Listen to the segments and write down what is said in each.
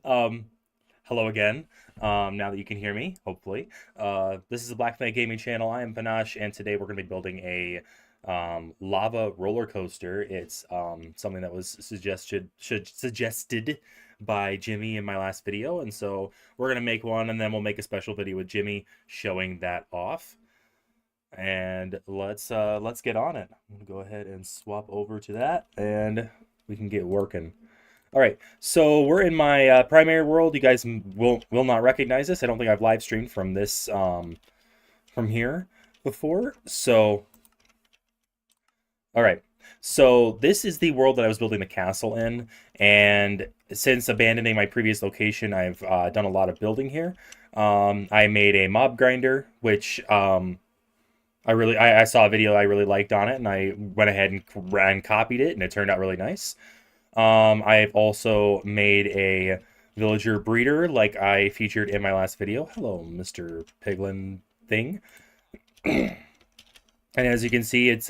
um, Hello again. Now that you can hear me, hopefully. This is the Black Knight Gaming channel. I am Panache, and today we're going to be building a lava roller coaster. It's something that was suggested by Jimmy in my last video, and so we're going to make one, and then we'll make a special video with Jimmy showing that off. And let's get on it. I'm gonna go ahead and swap over to that, and we can get working. All right, so we're in my primary world. You guys will not recognize this. I don't think I've live streamed from this from here before. So, all right. So this is the world that I was building the castle in, and since abandoning my previous location, I've done a lot of building here. I made a mob grinder, which I saw a video I really liked on it, and I went ahead and copied it, and it turned out really nice. I've also made a villager breeder like I featured in my last video. Hello, Mr. Piglin thing. And as you can see, it's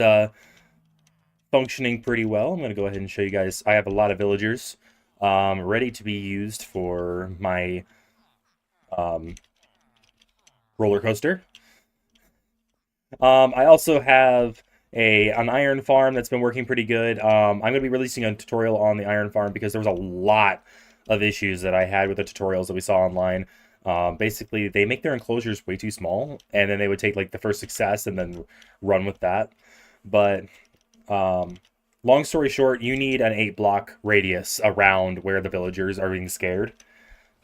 functioning pretty well. I'm going to go ahead and show you guys. I have a lot of villagers ready to be used for my um, roller coaster. I also have an iron farm that's been working pretty good. I'm going to be releasing a tutorial on the iron farm because there was a lot of issues that I had with the tutorials that we saw online. Basically, they make their enclosures way too small, and then they would take like the first success and then run with that. But long story short, you need an 8-block radius around where the villagers are being scared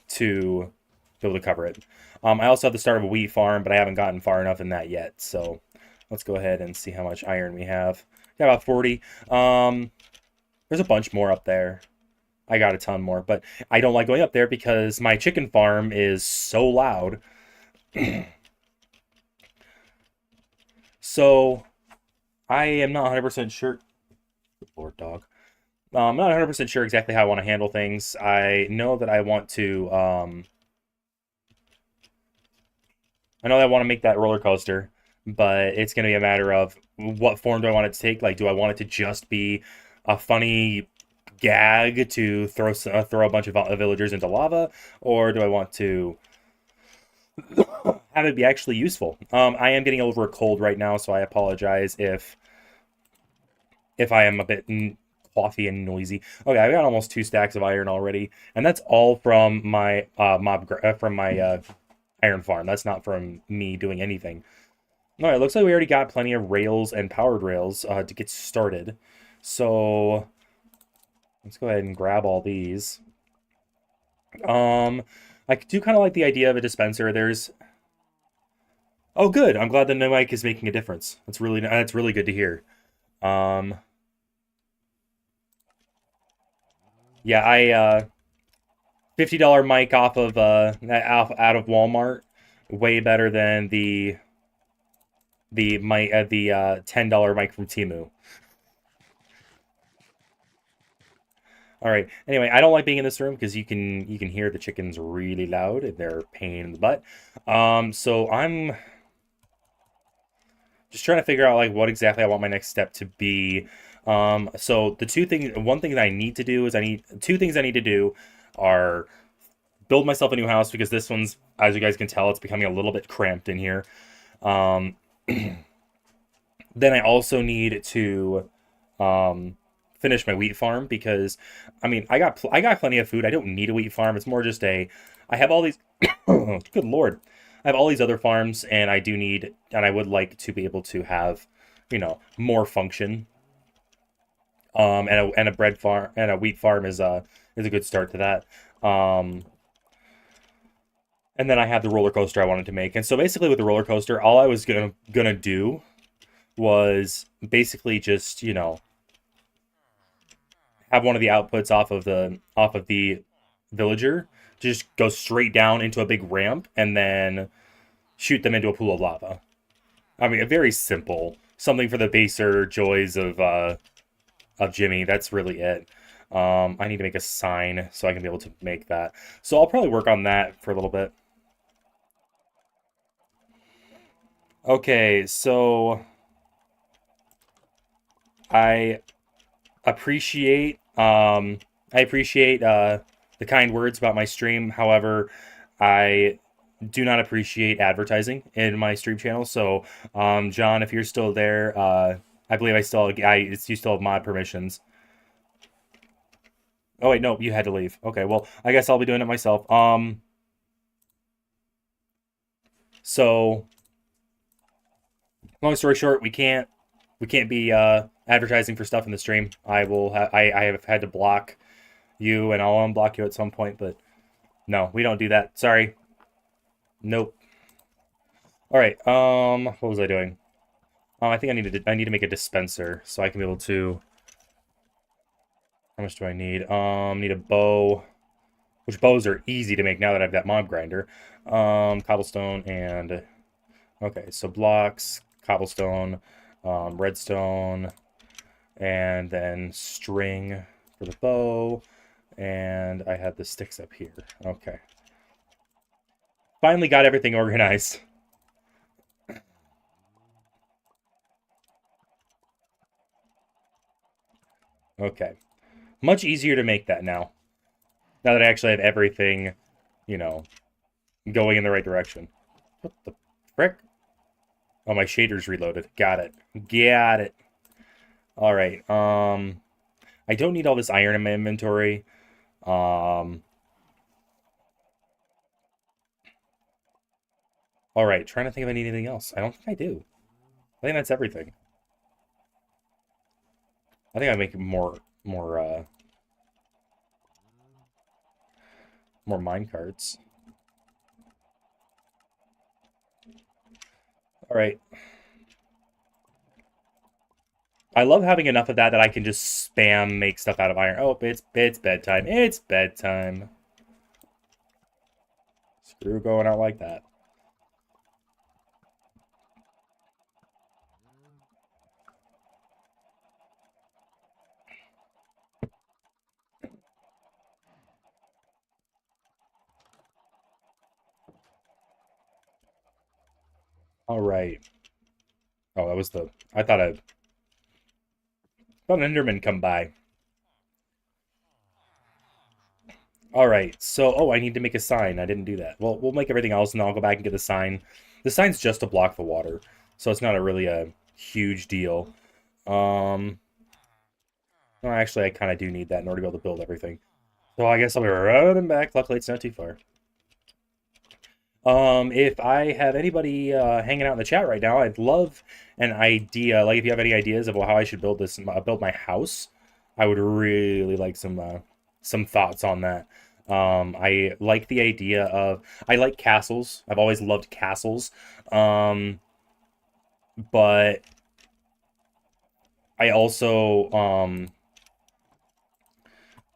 to be able to cover it. I also have the start of a wheat farm, but I haven't gotten far enough in that yet. So let's go ahead and see how much iron we have. Got about 40. There's a bunch more up there. I got a ton more, but I don't like going up there because my chicken farm is so loud. So I am not 100% sure. Good Lord, dog. I'm not 100% sure exactly how I want to handle things. I know that I want to make that roller coaster, but it's going to be a matter of what form do I want it to take? Like, do I want it to just be a funny gag to throw a bunch of villagers into lava, or do I want to have it be actually useful? I am getting over a cold right now, so I apologize if I am a bit coffee and noisy. Okay, I got almost 2 stacks of iron already, and that's all from my iron farm. That's not from me doing anything. All right, looks like we already got plenty of rails and powered rails to get started. So let's go ahead and grab all these. I do kind of like the idea of a dispenser. Oh, good. I'm glad the new mic is making a difference. That's really good to hear. Um, yeah, I $50 mic off of out of Walmart, way better than the $10 mic from Temu. All right. Anyway, I don't like being in this room because you can hear the chickens really loud and they're a pain in the butt. So I'm just trying to figure out like what exactly I want my next step to be. So one thing that I need to do is two things I need to do are build myself a new house because this one's, as you guys can tell, it's becoming a little bit cramped in here. Um, then I also need to finish my wheat farm because, I mean, I got plenty of food. I don't need a wheat farm. It's more just I have all these. Good Lord, I have all these other farms, and I would like to be able to have, more function. And a bread farm and a wheat farm is a good start to that. And then I have the roller coaster I wanted to make. And so basically with the roller coaster, all I was gonna do was basically just, have one of the outputs off of the villager just go straight down into a big ramp and then shoot them into a pool of lava. I mean, a very simple something for the baser joys of Jimmy. That's really it. I need to make a sign so I can be able to make that. So I'll probably work on that for a little bit. Okay, so I appreciate I appreciate the kind words about my stream. However, I do not appreciate advertising in my stream channel. So, John, if you're still there, I believe you still have mod permissions. Oh wait, no, you had to leave. Okay, well, I guess I'll be doing it myself. So long story short, we can't be advertising for stuff in the stream. I have had to block you, and I'll unblock you at some point, but no, we don't do that. Sorry. Nope. All right. What was I doing? I think I need to make a dispenser so I can be able to. How much do I need? Need a bow, which bows are easy to make now that I've got mob grinder. Cobblestone and okay, so blocks, cobblestone, redstone, and then string for the bow, and I had the sticks up here. Okay. Finally got everything organized. Okay. Much easier to make that now. Now that I actually have everything, you know, going in the right direction. What the frick? Oh, my shader's reloaded. Got it. Got it. All right. I don't need all this iron in my inventory. All right. Trying to think if I need anything else. I don't think I do. I think that's everything. I think I make more mine carts. All right. I love having enough of that I can just spam make stuff out of iron. Oh, it's bedtime. It's bedtime. Screw going out like that. All right. Oh, that was the. I thought an Enderman come by. All right. So, oh, I need to make a sign. I didn't do that. Well, we'll make everything else, and then I'll go back and get the sign. The sign's just to block the water, so it's not really a huge deal. Um, well, actually, I kind of do need that in order to be able to build everything. So I guess I'll be running back. Luckily, it's not too far. If I have anybody hanging out in the chat right now, I'd love an idea. Like, if you have any ideas of how I should build build my house, I would really like some thoughts on that. I like the idea of I like castles. I've always loved castles. But I also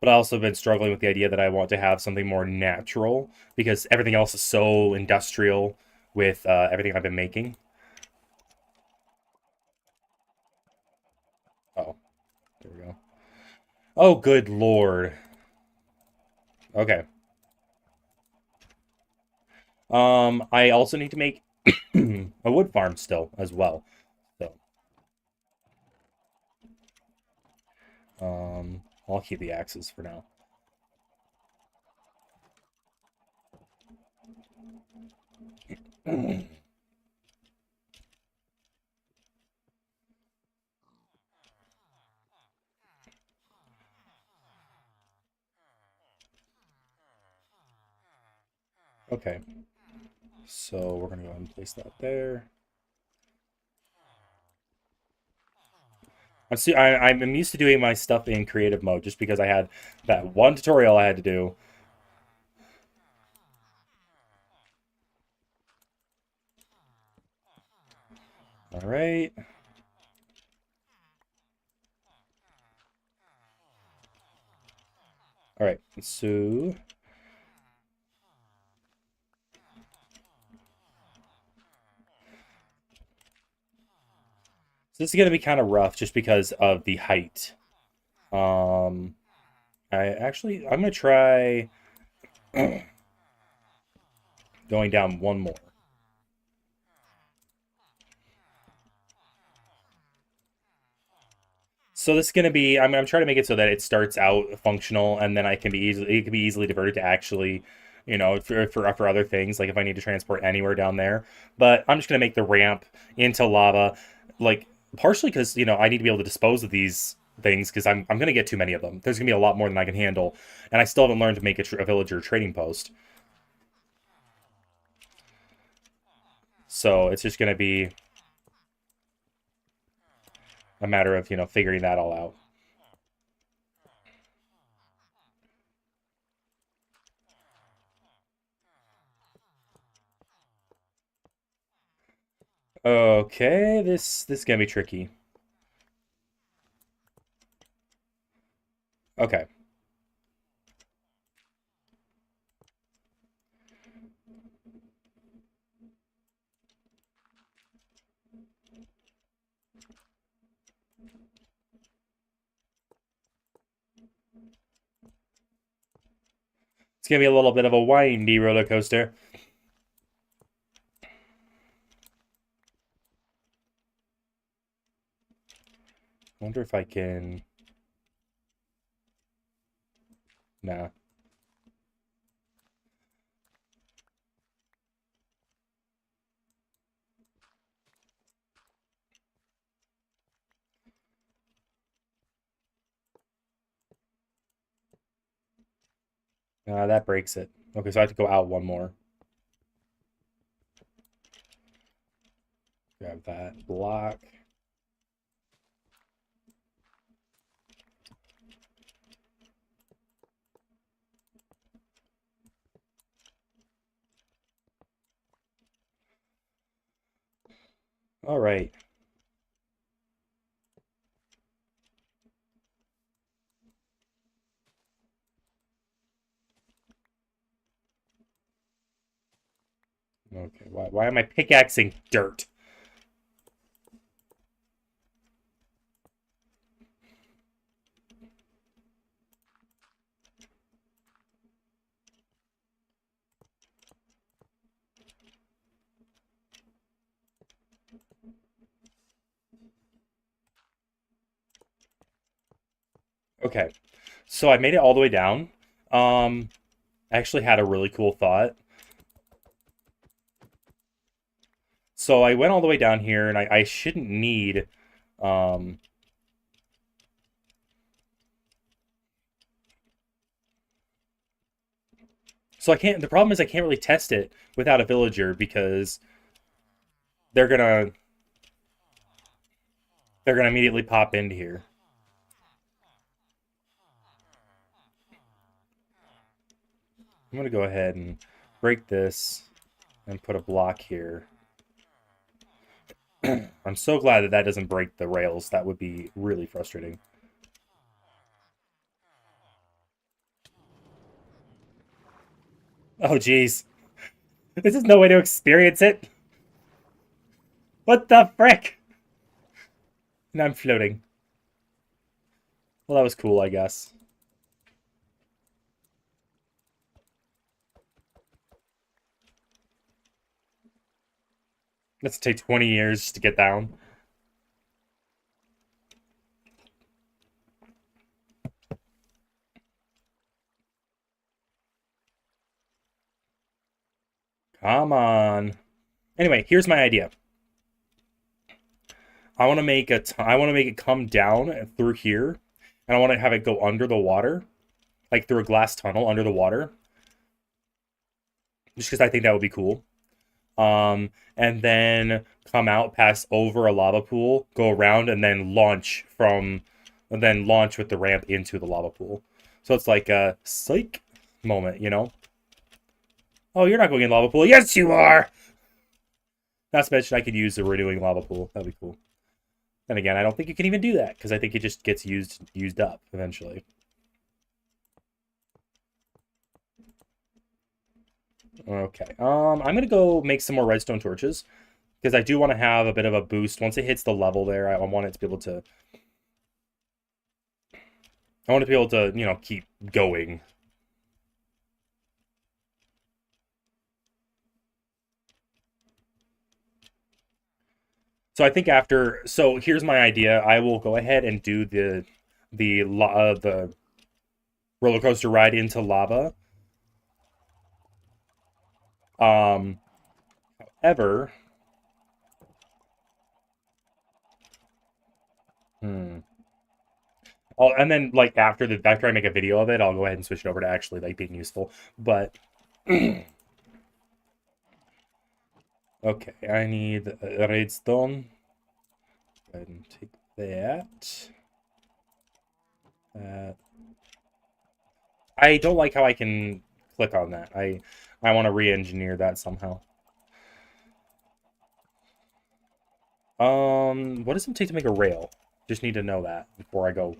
but I also been struggling with the idea that I want to have something more natural because everything else is so industrial with everything I've been making. Oh, there we go. Oh, good lord. Okay. I also need to make a wood farm still as well. So, I'll keep the axes for now. Okay. So we're gonna go ahead and place that there. I'm used to doing my stuff in creative mode just because I had that one tutorial I had to do. All right. All right. So this is gonna be kind of rough just because of the height. Um, I'm gonna try going down one more. So this is gonna be. I'm trying to make it so that it starts out functional, and then it can be easily diverted to actually, for other things, like if I need to transport anywhere down there. But I'm just gonna make the ramp into lava, like partially because I need to be able to dispose of these things because I'm gonna get too many of them. There's gonna be a lot more than I can handle, and I still haven't learned to make a villager trading post. So it's just gonna be a matter of figuring that all out. Okay, this is gonna be tricky. Okay. It's gonna be a little bit of a windy roller coaster. Wonder if I can. Nah. That breaks it. Okay, so I have to go out one more. Grab that block. All right. Okay, why am I pickaxing dirt? Okay, so I made it all the way down. I actually had a really cool thought. So I went all the way down here, and I shouldn't need. Um, so I can't. The problem is I can't really test it without a villager because they're gonna they're gonna immediately pop into here. I'm gonna go ahead and break this and put a block here. I'm so glad that that doesn't break the rails. That would be really frustrating. Oh, geez. This is no way to experience it. What the frick? And I'm floating. Well, that was cool, I guess. Let's take 20 years to get down. Come on. Anyway, here's my idea. I want to make it come down through here, and I want to have it go under the water, like through a glass tunnel under the water, just because I think that would be cool. And then come out, pass over a lava pool, go around, and then launch with the ramp into the lava pool. So it's like a psych moment. Oh, you're not going in lava pool. Yes, you are. Not to mention I could use the renewing lava pool. That'd be cool. And again, I don't think you can even do that because I think it just gets used up eventually. Okay. I'm gonna go make some more redstone torches because I do want to have a bit of a boost once it hits the level there. I want it to be able to. I want to be able to, keep going. So I think after, so here's my idea. I will go ahead and do the roller coaster ride into lava. Um, Ever, hmm. Oh, and then like after I make a video of it, I'll go ahead and switch it over to actually like being useful. But okay, I need a redstone. Go ahead and take that. I don't like how I can click on that. I want to re-engineer that somehow. What does it take to make a rail? Just need to know that before I go.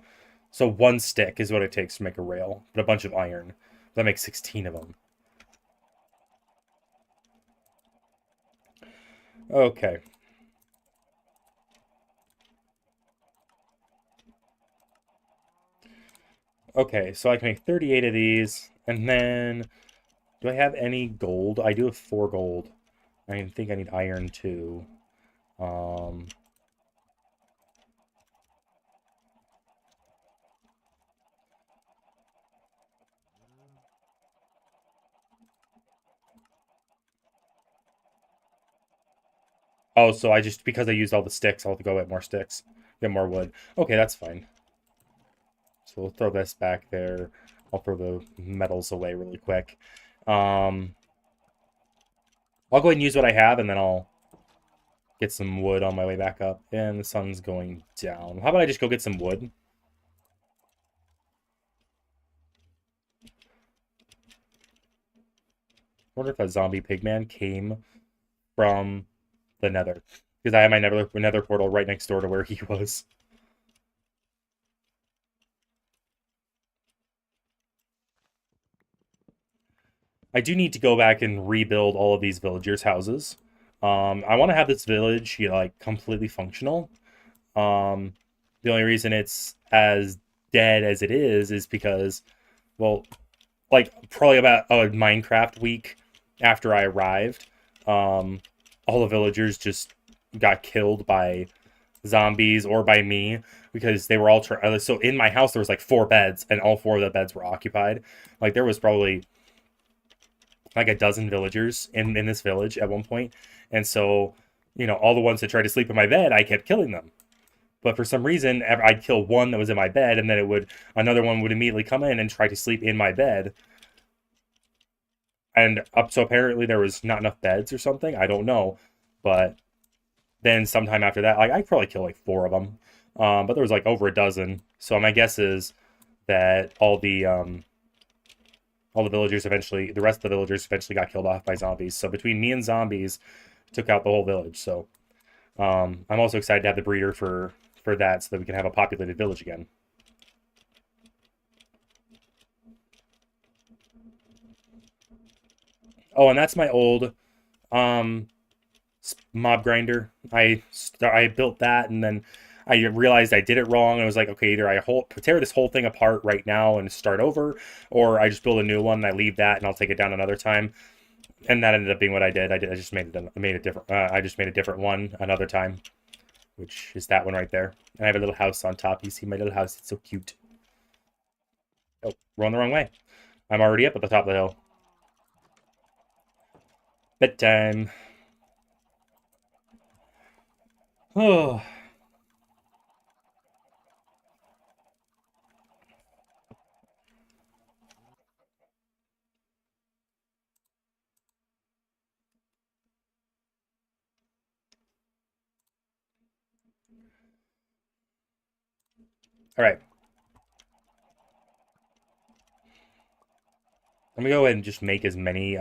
So one stick is what it takes to make a rail, but a bunch of iron. That makes 16 of them. Okay. Okay, so I can make 38 of these, and then do I have any gold? I do have 4 gold. I think I need iron too. Um, oh, so I just, because I used all the sticks, I'll have to go get more sticks, get more wood. Okay, that's fine. So we'll throw this back there. I'll throw the metals away really quick. I'll go ahead and use what I have, and then I'll get some wood on my way back up. And the sun's going down. How about I just go get some wood? I wonder if a zombie pigman came from the nether. Because I have my nether portal right next door to where he was. I do need to go back and rebuild all of these villagers' houses. I want to have this village, like completely functional. Um, the only reason it's as dead as it is because, well, like probably about a Minecraft week after I arrived, all the villagers just got killed by zombies or by me because they were all so in my house there was like 4 beds and all 4 of the beds were occupied. Like there was probably like a dozen villagers in this village at one point, and so all the ones that tried to sleep in my bed, I kept killing them. But for some reason, I'd kill one that was in my bed, and then another one would immediately come in and try to sleep in my bed. And up, so apparently there was not enough beds or something. I don't know, but then sometime after that, like I probably killed like 4 of them, but there was like over a dozen. So my guess is that all the villagers eventually, the rest of the villagers eventually got killed off by zombies. So between me and zombies, took out the whole village. So I'm also excited to have the breeder for that, so that we can have a populated village again. Oh, and that's my old um, mob grinder. I built that, and then I realized I did it wrong. And I was like, okay, either I tear this whole thing apart right now and start over, or I just build a new one and I leave that and I'll take it down another time. And that ended up being what I did. I just made it. I made a different. I just made a different one another time, which is that one right there. And I have a little house on top. You see my little house? It's so cute. Oh, we're on the wrong way. I'm already up at the top of the hill. Bedtime. Oh. All right. Let me go ahead and just make as many.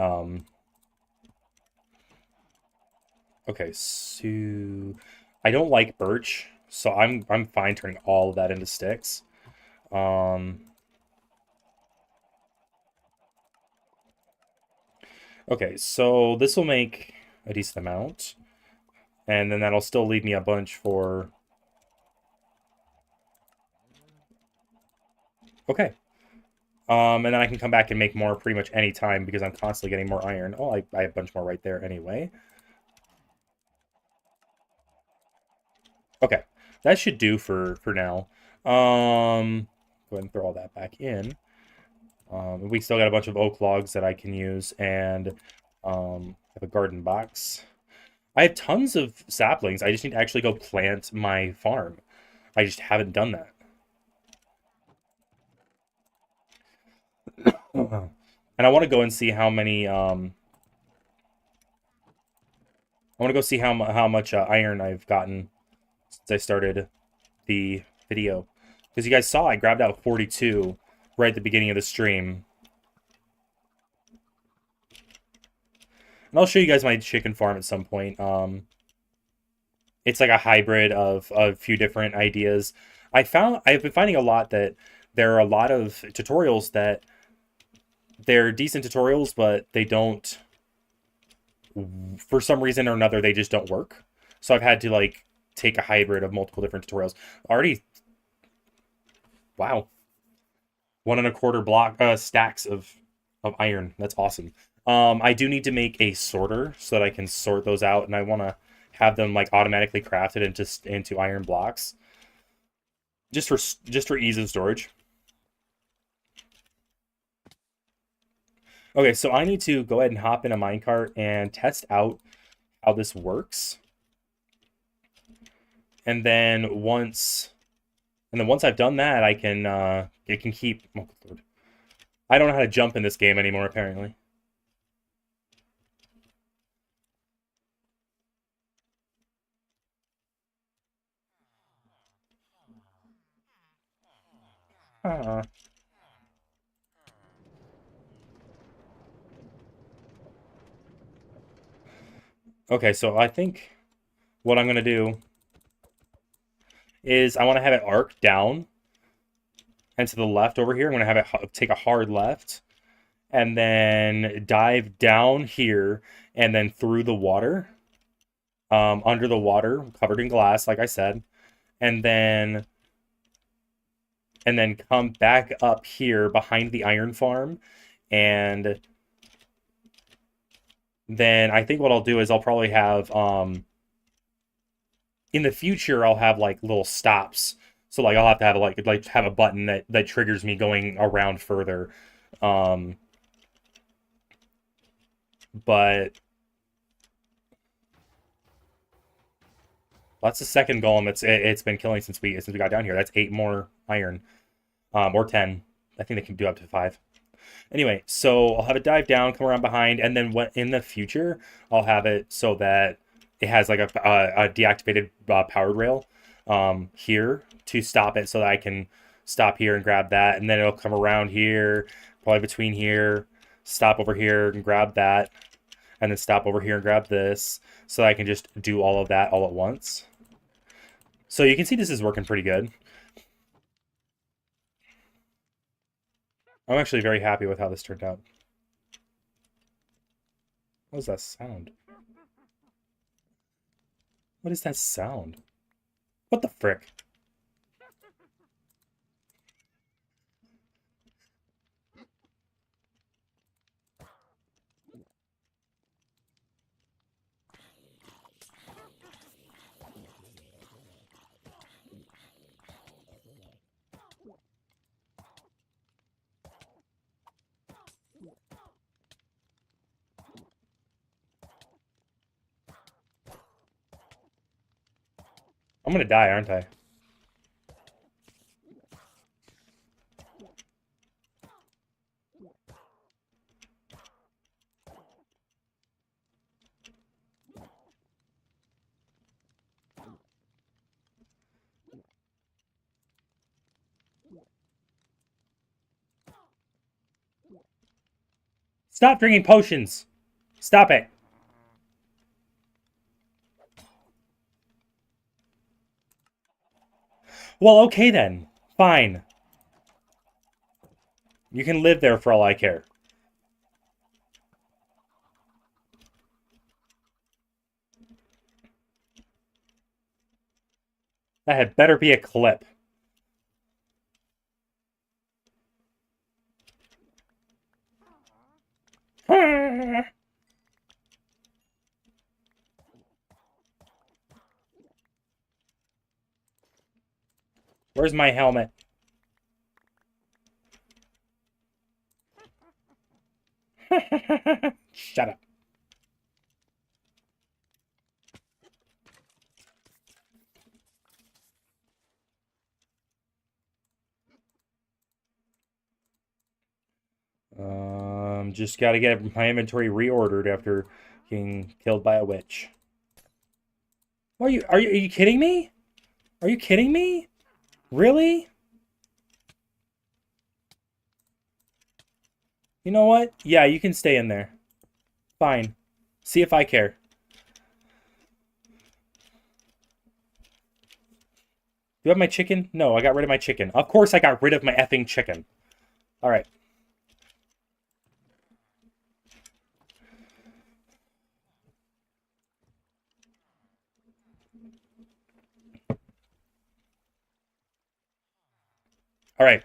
Okay, so I don't like birch, so I'm fine turning all of that into sticks. Um, okay, so this will make a decent amount, and then that'll still leave me a bunch for. Okay. And then I can come back and make more pretty much any time because I'm constantly getting more iron. Oh, I have a bunch more right there anyway. Okay, that should do for now. Go ahead and throw all that back in. We still got a bunch of oak logs that I can use, and have a garden box. I have tons of saplings. I just need to actually go plant my farm. I just haven't done that. And I want to go and see how many. I want to go see how much iron I've gotten since I started the video, because you guys saw I grabbed out 42 right at the beginning of the stream. And I'll show you guys my chicken farm at some point. It's like a hybrid of a few different ideas. I've been finding a lot that there are a lot of tutorials that they're decent tutorials, but they don't, for some reason or another, they just don't work. So I've had to like take a hybrid of multiple different tutorials. Already, wow, 1.25 block stacks of iron. That's awesome. I do need to make a sorter so that I can sort those out, and I want to have them like automatically crafted into iron blocks, just for ease of storage. Okay, so I need to go ahead and hop in a minecart and test out how this works. And then once I've done that, I can it can keep. Oh, Lord. I don't know how to jump in this game anymore, apparently. Uh, okay, so I think what I'm gonna do is I want to have it arc down and to the left over here. I'm gonna have it take a hard left and then dive down here and then through the water, under the water, covered in glass, like I said, and then come back up here behind the iron farm, and then I think what I'll do is I'll probably have in the future I'll have like little stops. So like I'll have to have like have a button that triggers me going around further. Um but that's the second golem it's been killing since we got down here. That's 8 more iron. Or 10. I think they can do up to 5. Anyway, so I'll have it dive down, come around behind, and then what in the future I'll have it so that it has like a deactivated powered rail here to stop it, so that I can stop here and grab that, and then it'll come around here, probably between here, stop over here and grab that, and then stop over here and grab this, so that I can just do all of that all at once. So you can see this is working pretty good. I'm actually very happy with how this turned out. What is that sound? What is that sound? What the frick? I'm gonna die, aren't I? Stop drinking potions! Stop it! Well, okay then. Fine. You can live there for all I care. That had better be a clip. Where's my helmet? Shut up. Just gotta get my inventory reordered after getting killed by a witch. Are you kidding me? Are you kidding me? Really? You know what? Yeah, you can stay in there. Fine. See if I care. Do you have my chicken? No, I got rid of my chicken. Of course I got rid of my effing chicken. Alright. Alright.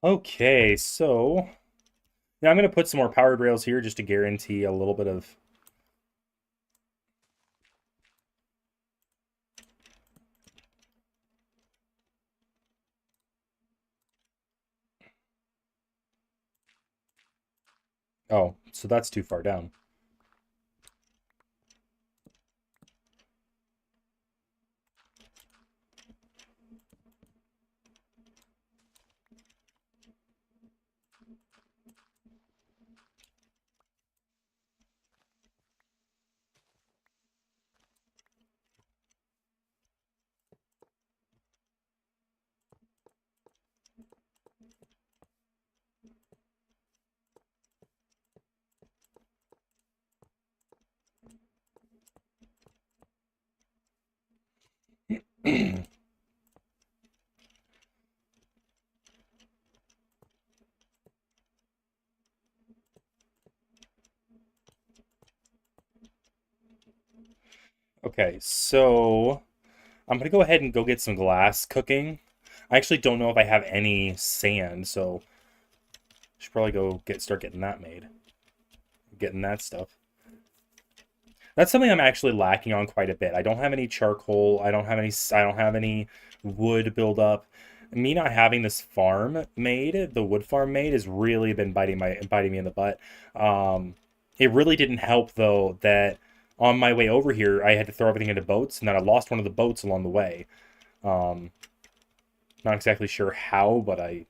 Okay, so... Now I'm going to put some more powered rails here just to guarantee a little bit of... Oh, so that's too far down. Okay, so I'm going to go ahead and go get some glass cooking. I actually don't know if I have any sand, so I should probably go start getting that made. Getting that stuff. That's something I'm actually lacking on quite a bit. I don't have any charcoal. I don't have any wood buildup. Me not having this farm made, the wood farm made, has really been biting me in the butt. It really didn't help though that on my way over here I had to throw everything into boats, and then I lost one of the boats along the way. Um, Not exactly sure how, but I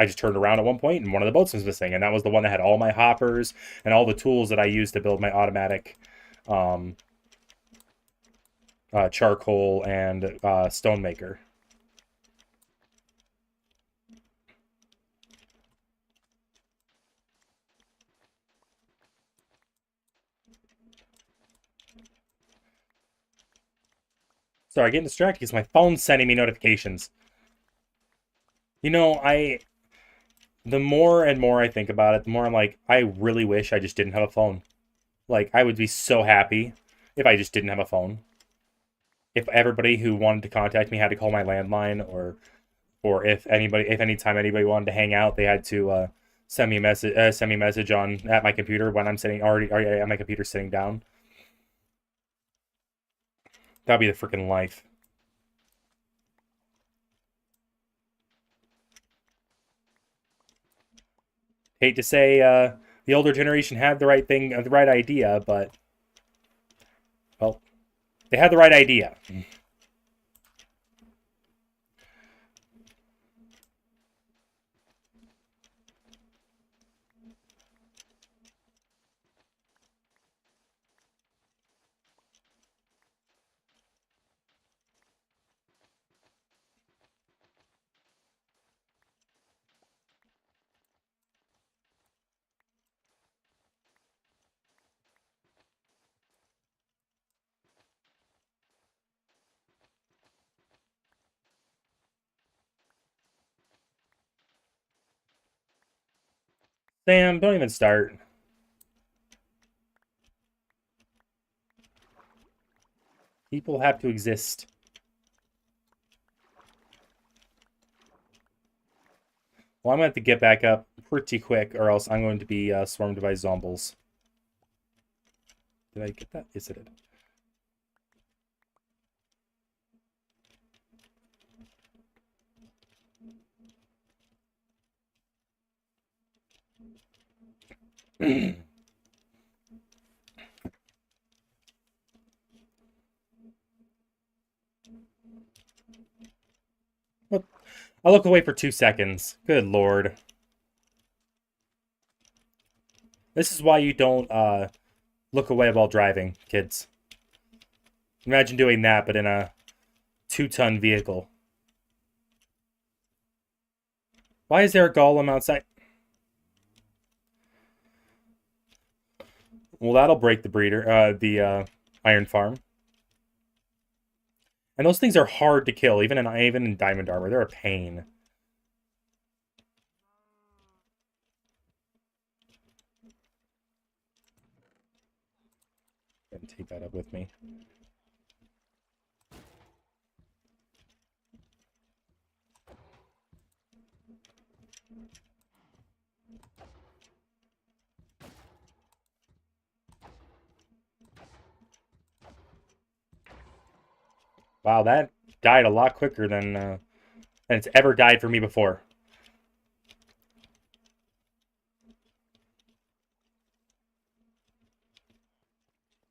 just turned around at one point and one of the boats was missing, and that was the one that had all my hoppers and all the tools that I used to build my automatic um, charcoal and stone maker. Sorry, getting distracted because my phone's sending me notifications. You know, the more and more I think about it, the more I'm like, I really wish I just didn't have a phone. Like, I would be so happy if I just didn't have a phone. If everybody who wanted to contact me had to call my landline, or if anytime anybody wanted to hang out, they had to send me a message on at my computer when I'm sitting already at my computer sitting down. That'd be the freaking life. Hate to say the older generation had the right thing, the right idea, but well, they had the right idea. Sam, don't even start. People have to exist. Well, I'm going to have to get back up pretty quick, or else I'm going to be swarmed by zombies. Did I get that? Yes, I did. I'll look away for 2 seconds. Good lord. This is why you don't look away while driving, kids. Imagine doing that, but in a 2-ton vehicle. Why is there a golem outside? Well, that'll break the breeder, the iron farm. And those things are hard to kill, even in diamond armor. They're a pain. And take that up with me. Wow, that died a lot quicker than it's ever died for me before.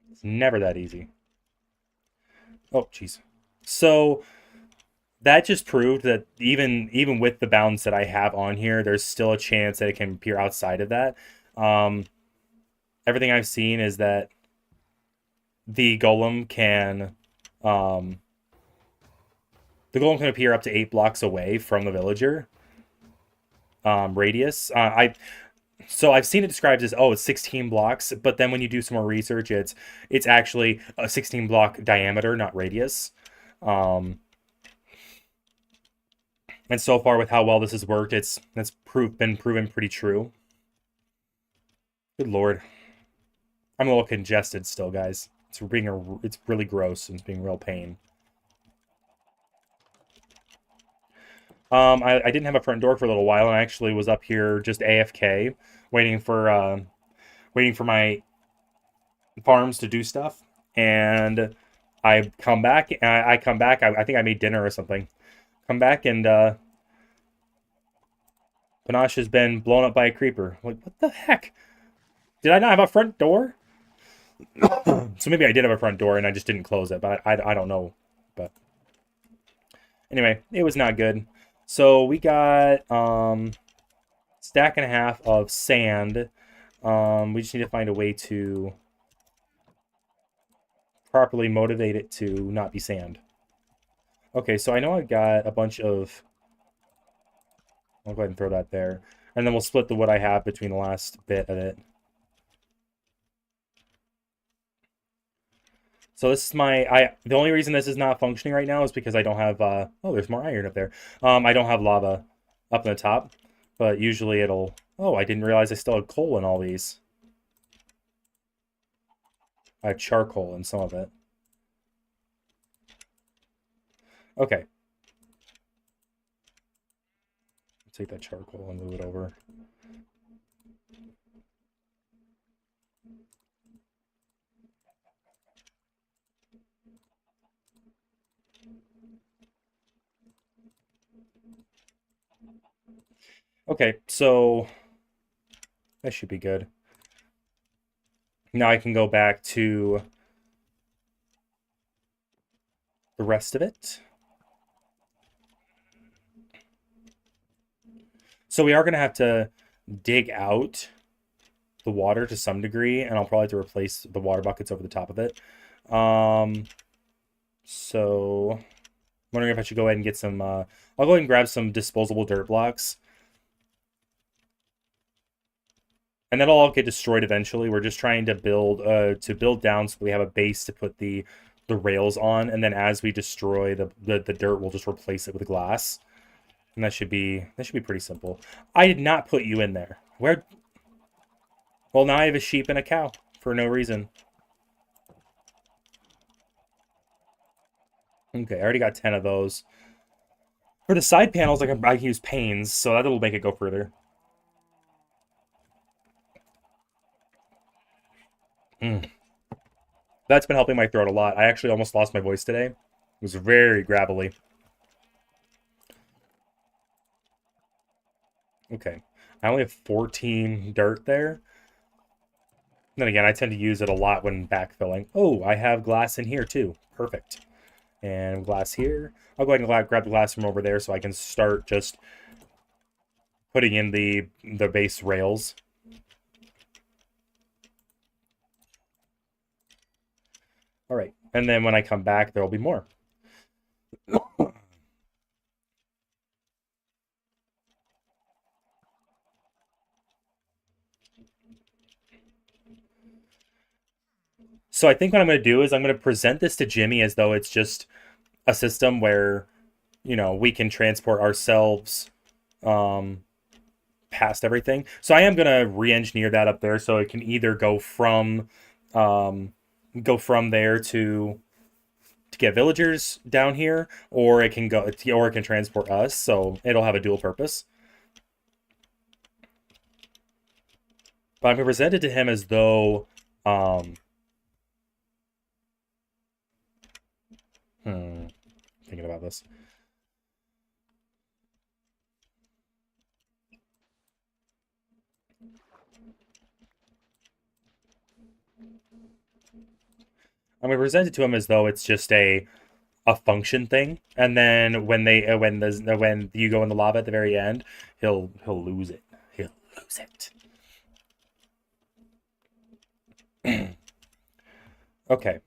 It's never that easy. Oh, jeez. So that just proved that even with the bounds that I have on here, there's still a chance that it can appear outside of that. Everything I've seen is that the golem can appear up to 8 blocks away from the villager radius. So I've seen it described as, oh, it's 16 blocks, but then when you do some more research, it's actually a 16 block diameter, not radius. And so far with how well this has worked, been proven pretty true. Good lord. I'm a little congested still, guys. It's really gross and it's being real pain. I didn't have a front door for a little while, and I actually was up here just AFK, waiting for my farms to do stuff. And I come back. I come back. I think I made dinner or something. Come back, and Panache has been blown up by a creeper. Like, what the heck? Did I not have a front door? So maybe I did have a front door and I just didn't close it, but I don't know. But anyway, it was not good. So we got stack and a half of sand. We just need to find a way to properly motivate it to not be sand. Okay, so I know I've got a bunch of... I'll go ahead and throw that there. And then we'll split the wood I have between the last bit of it. So this is the only reason this is not functioning right now is because I don't have, oh, there's more iron up there. I don't have lava up in the top, but usually it'll, oh, I didn't realize I still had coal in all these. I have charcoal in some of it. Okay. Take that charcoal and move it over. Okay, so that should be good. Now I can go back to the rest of it. So we are going to have to dig out the water to some degree, and I'll probably have to replace the water buckets over the top of it. So I'm wondering if I should go ahead and get some, I'll go ahead and grab some disposable dirt blocks. And that'll all get destroyed eventually. We're just trying to build down so we have a base to put the rails on, and then as we destroy the dirt, we'll just replace it with glass. And that should be pretty simple. I did not put you in there. Where? Well, now I have a sheep and a cow for no reason. Okay, I already got 10 of those. For the side panels, I can use panes, so that'll make it go further. Mm. That's been helping my throat a lot. I actually almost lost my voice today. It was very gravelly. Okay. I only have 14 dirt there. Then again, I tend to use it a lot when backfilling. Oh, I have glass in here too. Perfect. And glass here. I'll go ahead and grab the glass from over there so I can start just putting in the base rails. All right. And then when I come back, there will be more. So I think what I'm going to do is I'm going to present this to Jimmy as though it's just a system where, we can transport ourselves past everything. So I am going to re-engineer that up there so it can either go from there to get villagers down here, or it can transport us. So it'll have a dual purpose. But I'm going to present it to him as though thinking about this. I'm going to present it to him as though it's just a function thing, and then when you go in the lava at the very end, he'll lose it. He'll lose it. Okay.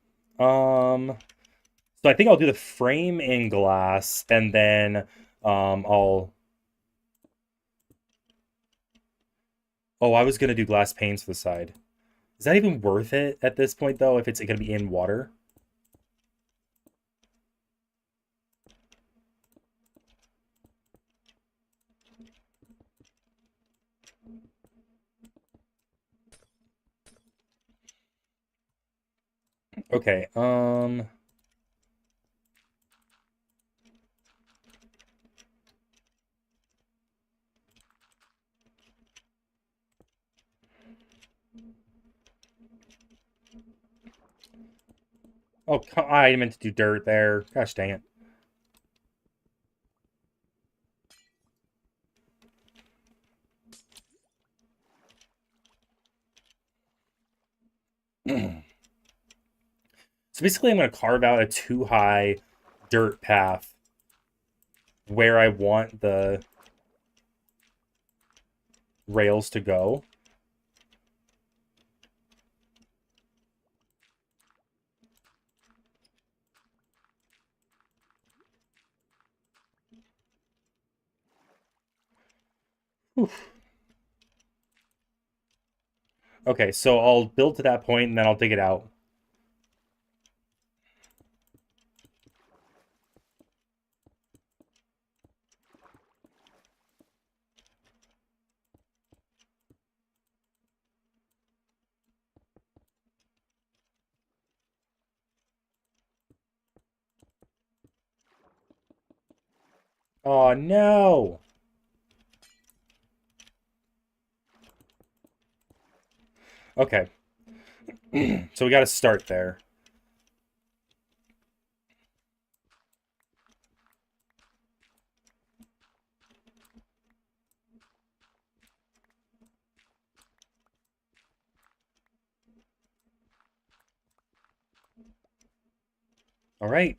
So I think I'll do the frame in glass, and then I'll. Oh, I was gonna do glass panes for the side. Is that even worth it at this point, though? If it's gonna be in water? Okay. Oh, I meant to do dirt there. Gosh dang it. So basically, I'm going to carve out a 2-high dirt path where I want the rails to go. Oof. Okay, so I'll build to that point and then I'll dig it out. Oh no! Okay. So we got to start there. All right.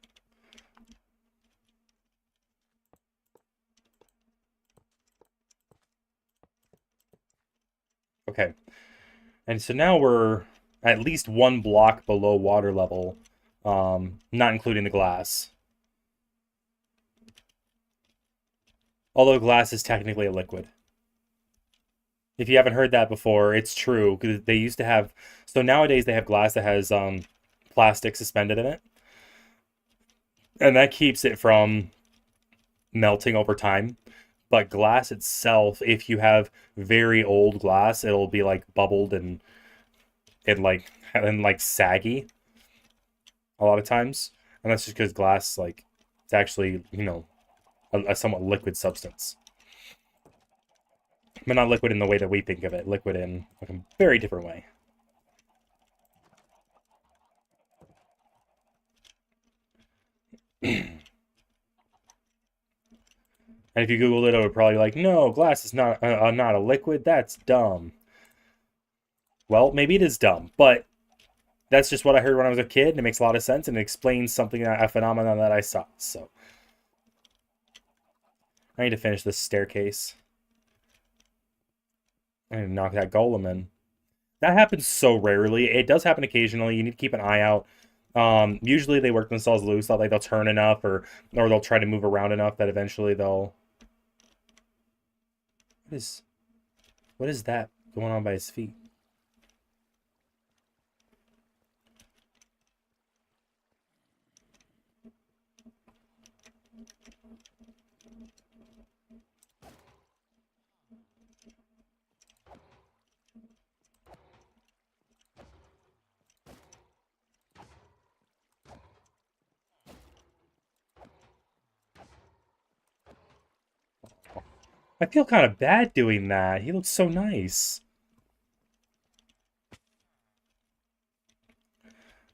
Okay. And so now we're at least one block below water level, not including the glass. Although glass is technically a liquid. If you haven't heard that before, it's true because they used to have. So nowadays they have glass that has plastic suspended in it, and that keeps it from melting over time. But glass itself, if you have very old glass, it'll be like bubbled and saggy a lot of times, and that's just because glass it's actually a somewhat liquid substance. But not liquid in the way that we think of it. Liquid in like a very different way. And if you Googled it, it would probably be like, no, glass is not a liquid. That's dumb. Well, maybe it is dumb, but that's just what I heard when I was a kid, and it makes a lot of sense, and it explains something, a phenomenon that I saw. So I need to finish this staircase. I need to knock that golem in. That happens so rarely. It does happen occasionally. You need to keep an eye out. Usually they work themselves loose, like they'll turn enough, or they'll try to move around enough that eventually they'll. What is that going on by his feet? I feel kind of bad doing that. He looks so nice.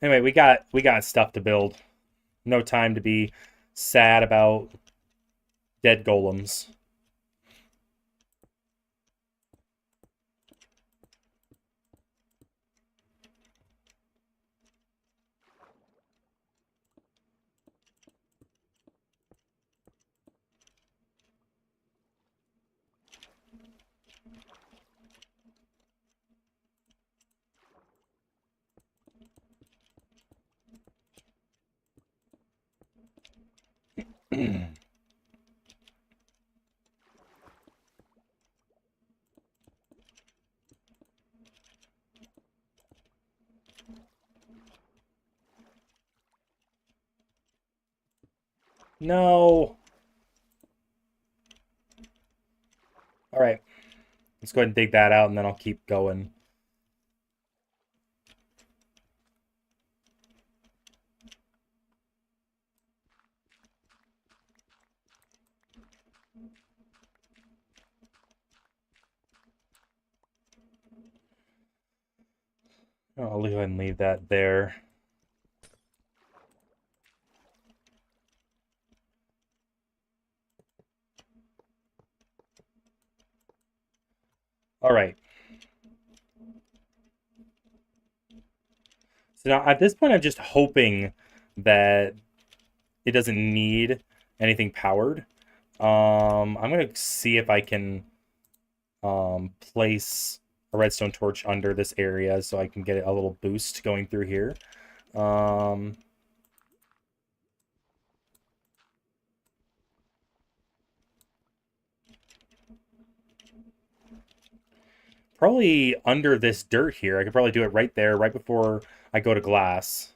Anyway, we got stuff to build. No time to be sad about dead golems. No. All right. Let's go ahead and dig that out, and then I'll keep going. I'll go ahead and leave that there. All right. So now at this point, I'm just hoping that it doesn't need anything powered. I'm gonna see if I can place a redstone torch under this area so I can get a little boost going through here. Probably under this dirt here. I could probably do it right there, right before I go to glass.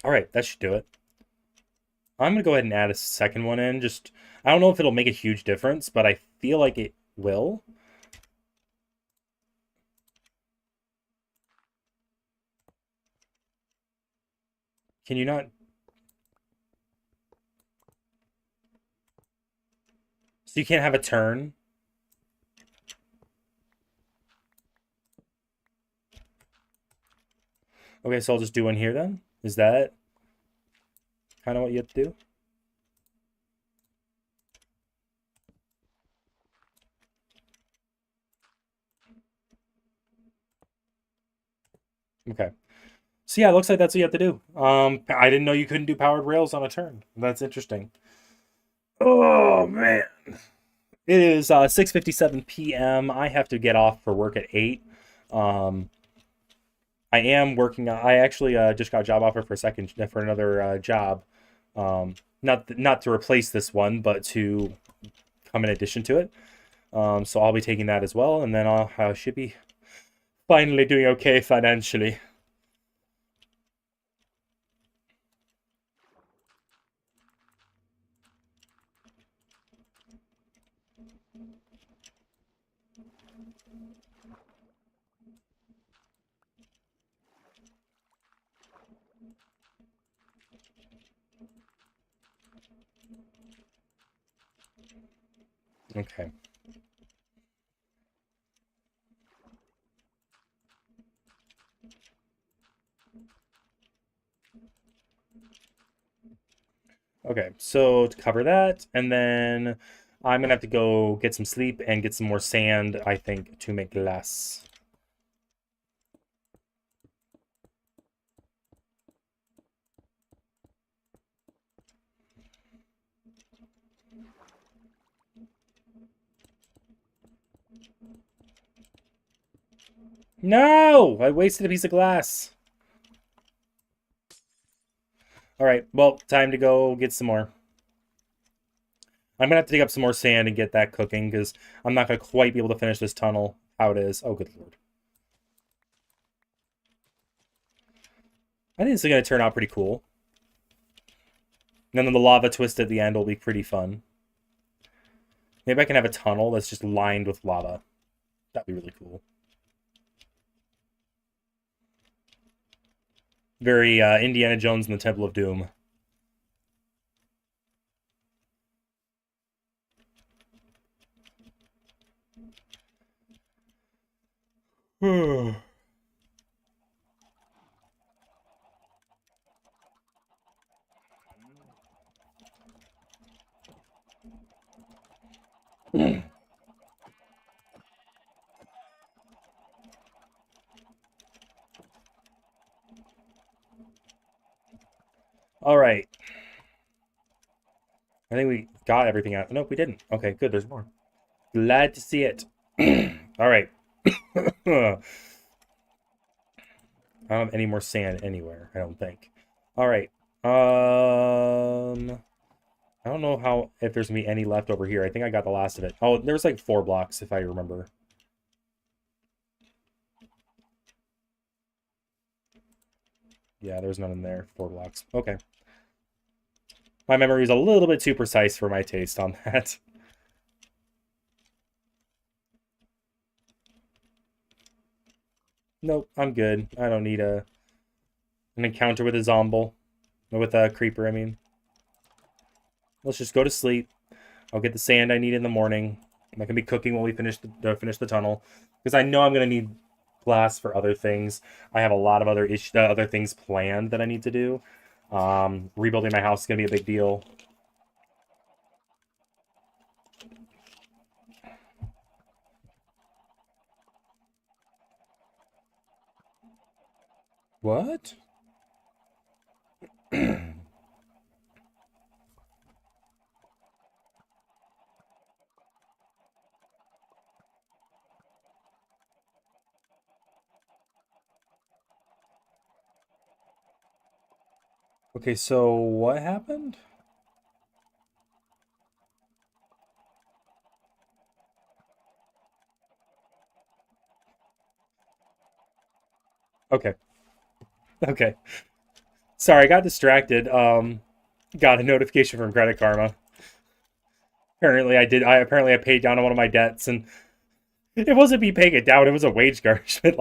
All right, that should do it. I'm gonna go ahead and add a second one in. Just, I don't know if it'll make a huge difference, but I feel like it will. Can you not? So you can't have a turn? Okay, so I'll just do one here then. Is that kind of what you have to do? Okay. So yeah, it looks like that's what you have to do. I didn't know you couldn't do powered rails on a turn. That's interesting. Oh man. It is 6:57 p.m. I have to get off for work at 8. I am working. I actually just got a job offer for another job. Not to replace this one, but to come in addition to it. So I'll be taking that as well, and then I should be Finally doing okay financially. Okay. Okay, so to cover that, and then I'm gonna have to go get some sleep and get some more sand, I think, to make glass. No! I wasted a piece of glass. Alright, well, time to go get some more. I'm gonna have to dig up some more sand and get that cooking, because I'm not gonna quite be able to finish this tunnel how it is. Oh, good lord. I think this is gonna turn out pretty cool. And then the lava twist at the end will be pretty fun. Maybe I can have a tunnel that's just lined with lava. That'd be really cool. Very Indiana Jones and the Temple of Doom. All right. I think we got everything out. Nope, we didn't. Okay, good. There's more. Glad to see it. All right. I don't have any more sand anywhere, I don't think. All right. I don't know how if there's gonna be any left over here. I think I got the last of it. Oh, there's like 4 blocks if I remember. Yeah, there's none in there. 4 blocks. Okay. My memory is a little bit too precise for my taste on that. Nope, I'm good. I don't need an encounter with a zombie. With a creeper, I mean. Let's just go to sleep. I'll get the sand I need in the morning. I can be cooking while we finish the tunnel. Because I know I'm going to need glass for other things. I have a lot of other things planned that I need to do. Rebuilding my house is going to be a big deal. What? Okay, so what happened? Okay. Okay. Sorry, I got distracted. Got a notification from Credit Karma. Apparently I paid down on one of my debts, and it wasn't me paying it down, it was a wage garnishment.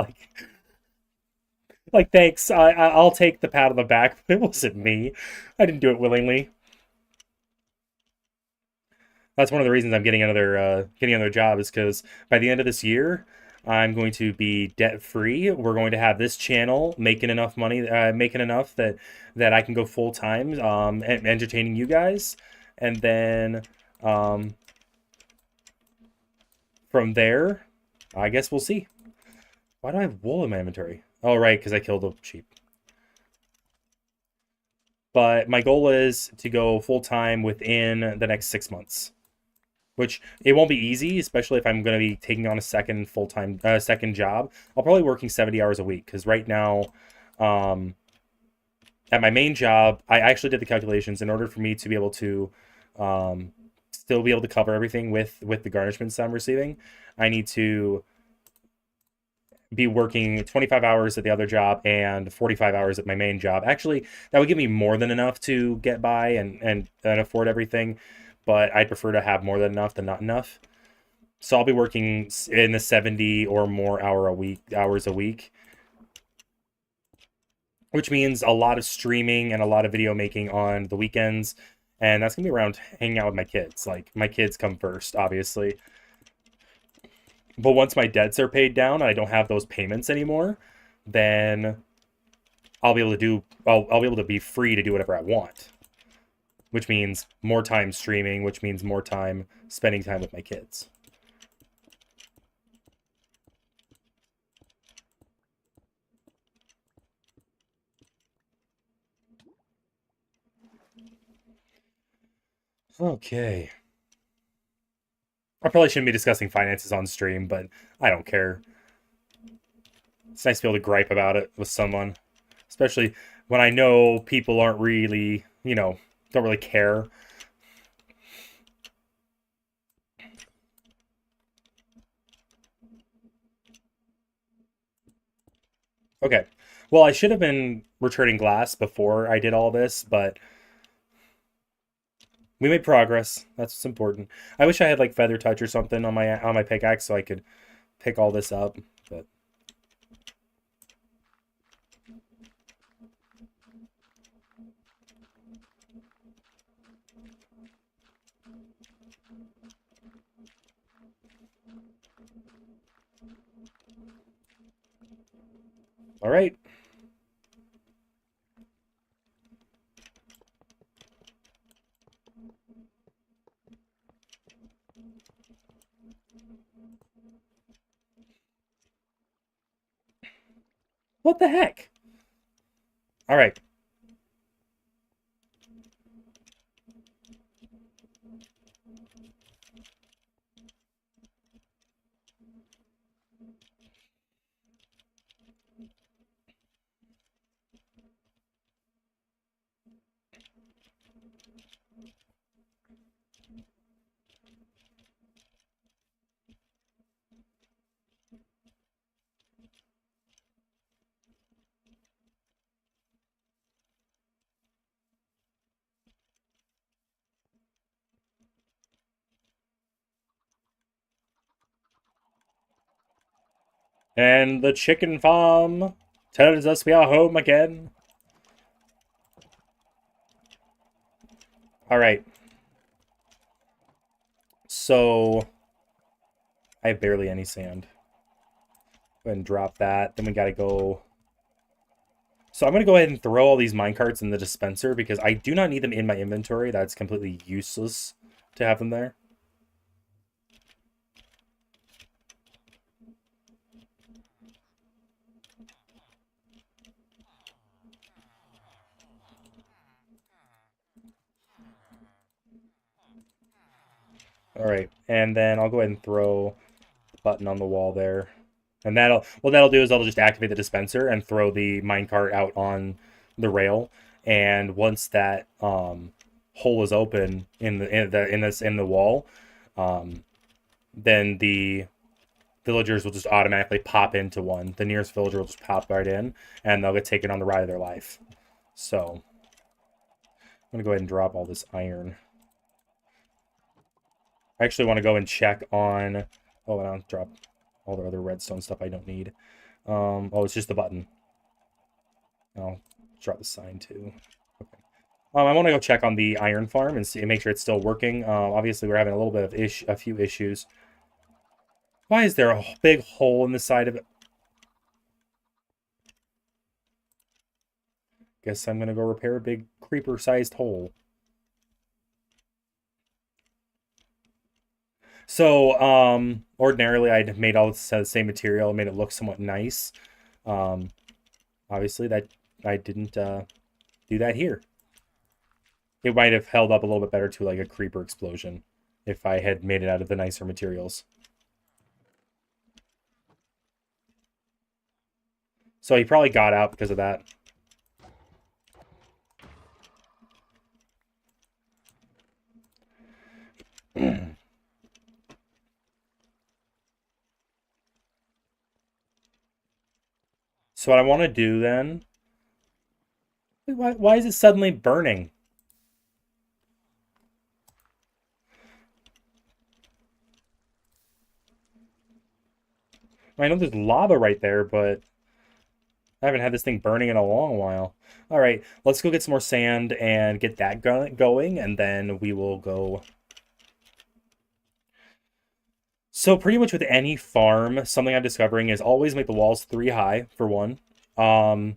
Like thanks. I'll take the pat on the back, but it wasn't me. I didn't do it willingly. That's one of the reasons I'm getting another job, is because by the end of this year, I'm going to be debt free. We're going to have this channel making enough money, making enough that I can go full time, entertaining you guys, and then um, from there, I guess we'll see. Why do I have wool in my inventory? Oh, right, because I killed a sheep. But my goal is to go full time within the next 6 months. Which it won't be easy, especially if I'm going to be taking on a second full-time second job. I'll probably be working 70 hours a week, because right now, um, at my main job, I actually did the calculations. In order for me to be able to still be able to cover everything with the garnishments I'm receiving, I need to be working 25 hours at the other job and 45 hours at my main job. Actually, that would give me more than enough to get by and afford everything, but I'd prefer to have more than enough than not enough. So I'll be working in the 70 or more hours a week, which means a lot of streaming and a lot of video making on the weekends. And that's gonna be around hanging out with my kids. Like my kids come first, obviously. But once my debts are paid down and I don't have those payments anymore, then I'll be able to be free to do whatever I want. Which means more time streaming, which means more time spending time with my kids. Okay. I probably shouldn't be discussing finances on stream, but I don't care. It's nice to be able to gripe about it with someone, especially when I know people aren't really, don't really care. Okay. Well, I should have been returning glass before I did all this, but we made progress. That's what's important. I wish I had like feather touch or something on my pickaxe so I could pick all this up, but all right. What the heck? All right. And the chicken farm tells us we are home again. All right. So I have barely any sand. Go ahead and drop that. Then we got to go. So I'm going to go ahead and throw all these minecarts in the dispenser because I do not need them in my inventory. That's completely useless to have them there. All right. And then I'll go ahead and throw the button on the wall there. And what that'll do is I'll just activate the dispenser and throw the minecart out on the rail. And once that hole is open in the wall, then the villagers will just automatically pop into one. The nearest villager will just pop right in, and they'll get taken on the ride of their life. So I'm gonna go ahead and drop all this iron. I actually want to go and check on. Oh, and I'll drop all the other redstone stuff I don't need. Oh, it's just the button. I'll drop the sign too. Okay. I want to go check on the iron farm and see, make sure it's still working. Obviously, we're having a little bit of a few issues. Why is there a big hole in the side of it? Guess I'm gonna go repair a big creeper-sized hole. So, ordinarily I'd made all the same material, made it look somewhat nice. Um, obviously that I didn't do that here. It might have held up a little bit better to like a creeper explosion if I had made it out of the nicer materials. So he probably got out because of that. So what I want to do then... Why is it suddenly burning? I know there's lava right there, but I haven't had this thing burning in a long while. All right, let's go get some more sand and get that going, and then we will go. So pretty much with any farm, something I'm discovering is always make the walls 3 high, for one. And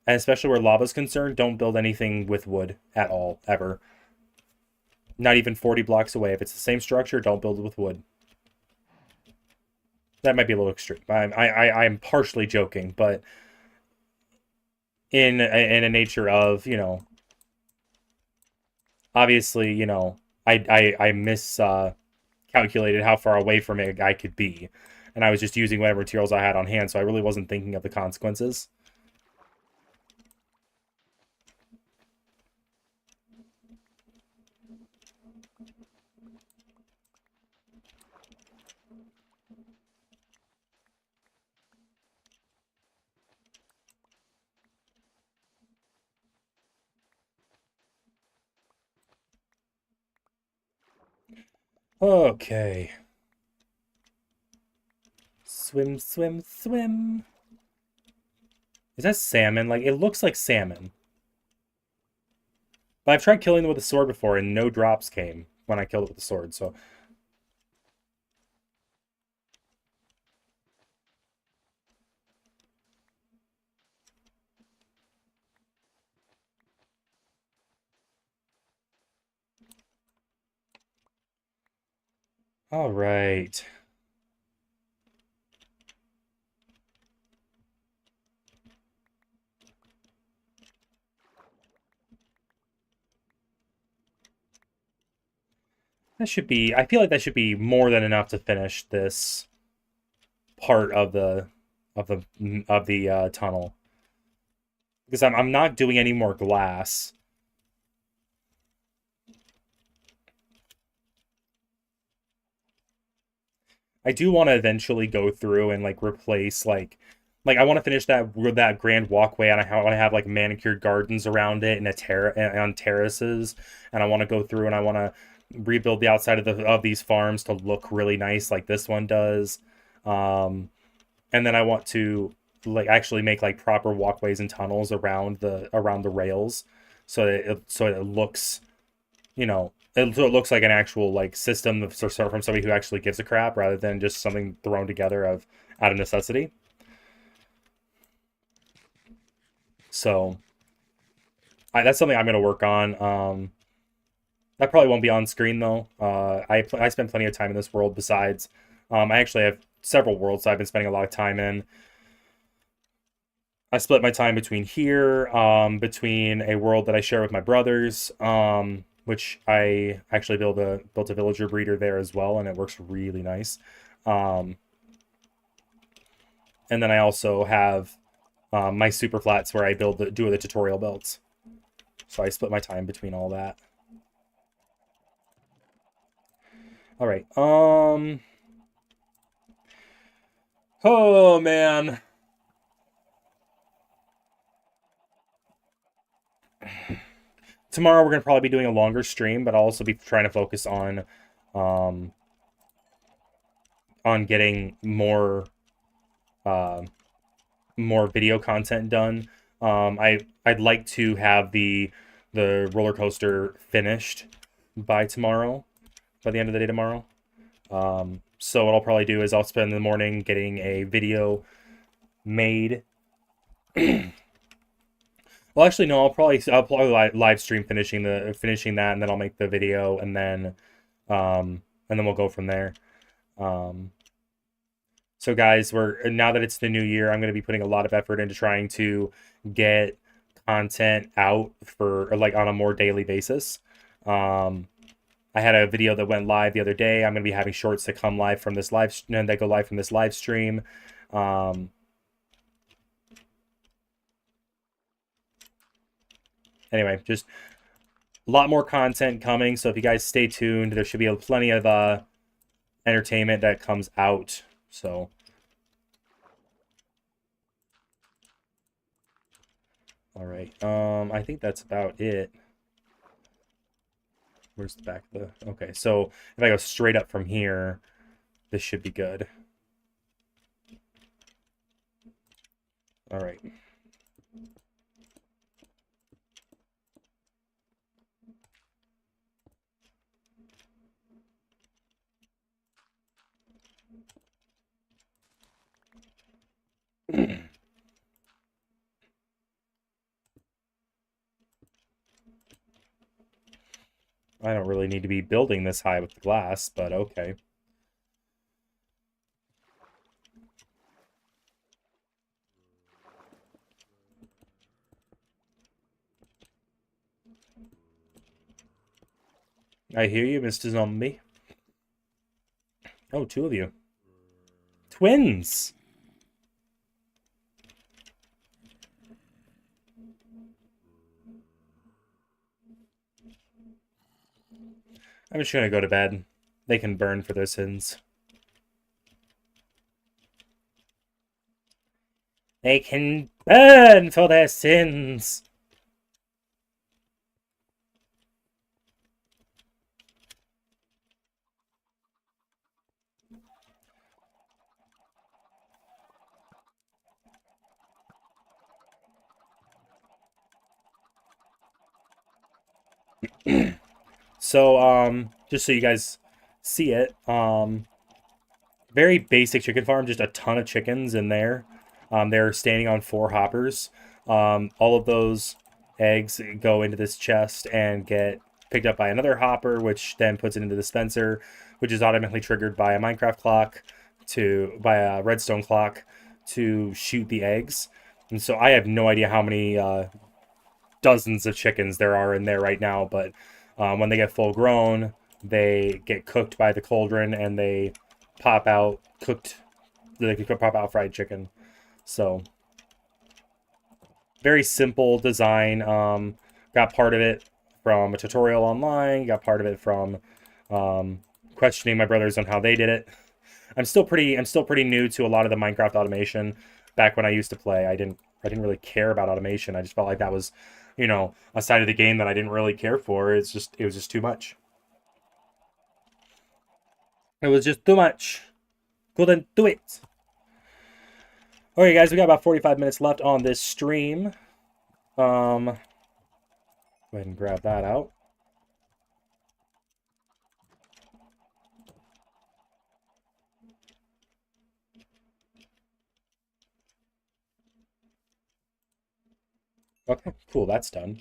especially where lava's concerned, don't build anything with wood at all, ever. Not even 40 blocks away. If it's the same structure, don't build it with wood. That might be a little extreme. I'm partially joking, but in a nature of, you know, obviously, you know, I miscalculated how far away from it I could be, and I was just using whatever materials I had on hand, so I really wasn't thinking of the consequences. Okay. Swim, swim, swim. Is that salmon? Like, it looks like salmon. But I've tried killing them with a sword before, and no drops came when I killed it with the sword, so... All right. That should be... I feel like that should be more than enough to finish this part of the tunnel. Because I'm not doing any more glass. I do want to eventually go through and like replace like I want to finish that grand walkway, and I want to have like manicured gardens around it and on terraces, and I want to go through and I want to rebuild the outside of these farms to look really nice like this one does. And then I want to like actually make like proper walkways and tunnels around the rails, so it looks, you know, so it looks like an actual like system from somebody who actually gives a crap rather than just something thrown together out of necessity. So that's something I'm going to work on. That probably won't be on screen though. I spend plenty of time in this world. Besides, I actually have several worlds I've been spending a lot of time in. I split my time between here, between a world that I share with my brothers, which I actually built a villager breeder there as well, and it works really nice. Um, and then I also have my super flats where I do the tutorial builds. So I split my time between all that. All right. Oh man. Tomorrow we're gonna probably be doing a longer stream, but I'll also be trying to focus um, on getting uh, more video content done. I'd like to have the roller coaster finished by tomorrow, by the end of the day tomorrow. So what I'll probably do is I'll spend the morning getting a video made. Well, actually, no. I'll probably live stream finishing that, and then I'll make the video, and then we'll go from there. Um, so, guys, now that it's the new year, I'm going to be putting a lot of effort into trying to get content out for like on a more daily basis. I had a video that went live the other day. I'm going to be having shorts that come live from this that go live from this live stream. Anyway, just a lot more content coming. So if you guys stay tuned, there should be plenty of entertainment that comes out. So All right. I think that's about it. Where's the back of the... Okay, so if I go straight up from here, this should be good. All right. I don't really need to be building this high with the glass, but okay. I hear you, Mr. Zombie. Oh, two of you. Twins! I'm just gonna go to bed. They can burn for their sins. They can burn for their sins! So, just so you guys see it, very basic chicken farm, just a ton of chickens in there. They're standing on 4 hoppers. All of those eggs go into this chest and get picked up by another hopper, which then puts it into the dispenser, which is automatically triggered by a Minecraft clock by a redstone clock to shoot the eggs. And so I have no idea how many dozens of chickens there are in there right now, but when they get full grown, they get cooked by the cauldron and they pop out cooked. They can pop out fried chicken. So very simple design. Got part of it from a tutorial online. Got part of it from questioning my brothers on how they did it. I'm still pretty new to a lot of the Minecraft automation. Back when I used to play, I didn't really care about automation. I just felt like that was, a side of the game that I didn't really care for. It was just too much. It was just too much. Couldn't do it. Okay, guys, we got about 45 minutes left on this stream. Go ahead and grab that out. Okay, cool. That's done.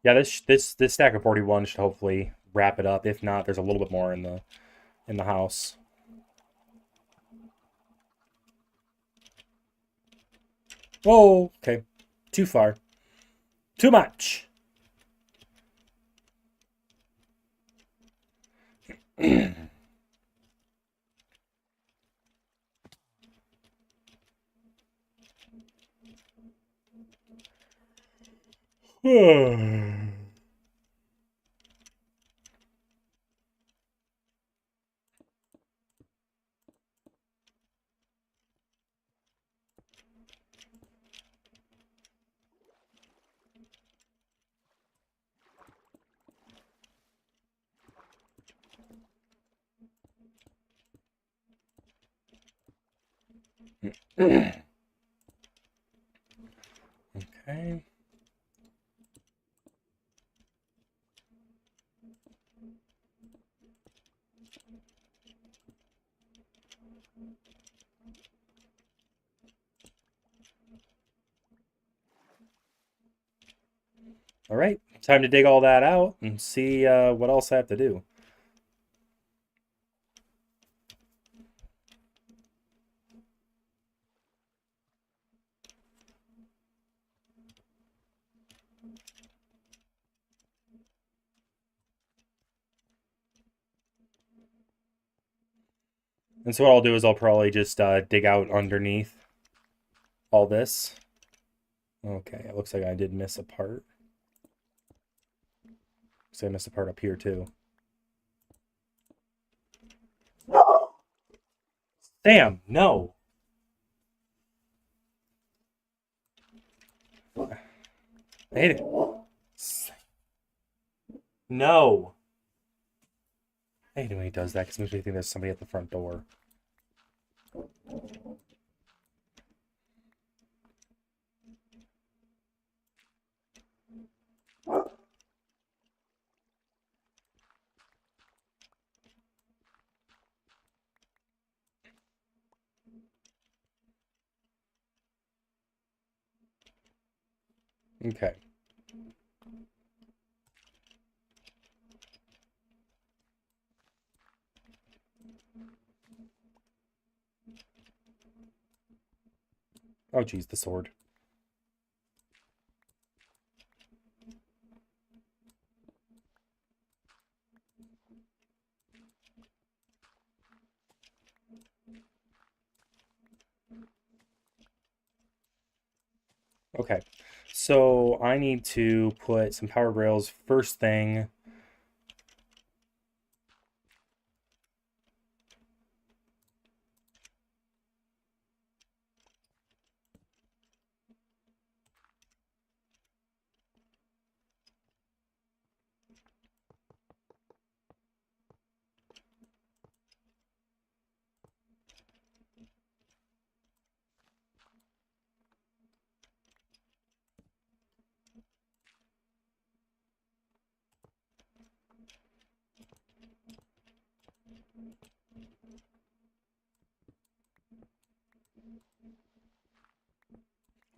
Yeah, this stack of 41 should hopefully wrap it up. If not, there's a little bit more in the house. Oh, okay. Too far. Too much. Okay. All right. Time to dig all that out and see what else I have to do. And so what I'll do is I'll probably just dig out underneath all this. Okay, it looks like I did miss a part. So I missed a part up here too. Damn, no. I hate it. No. I hate it when he does that because it makes me think there's somebody at the front door. Okay. Oh, geez, the sword. Okay. So I need to put some power rails first thing.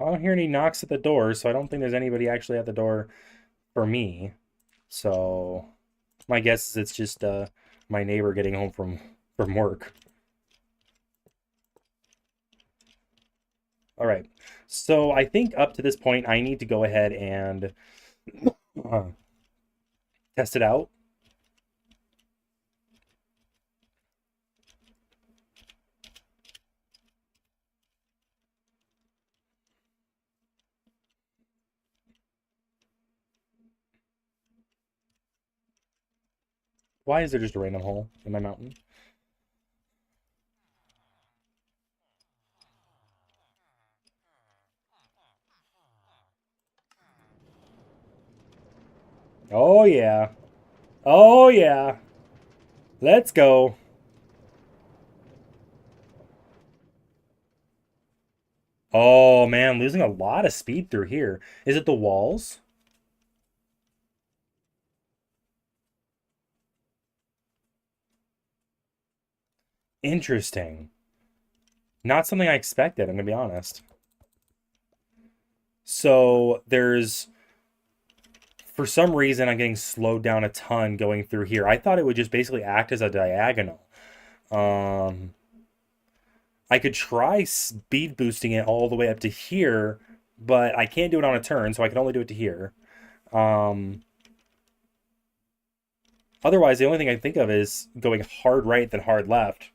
I don't hear any knocks at the door, so I don't think there's anybody actually at the door for me. So my guess is it's just my neighbor getting home from work. All right. So I think up to this point, I need to go ahead and uh, test it out. Why is there just a random hole in my mountain? Oh yeah. Oh yeah. Let's go. Oh man, losing a lot of speed through here. Is it the walls? Interesting. Not something I expected, I'm gonna be honest. So there's, for some reason, I'm getting slowed down a ton going through here. I thought it would just basically act as a diagonal. Um, I could try speed boosting it all the way up to here, but I can't do it on a turn, so I can only do it to here. Um, Otherwise, the only thing I think of is going hard right then hard left.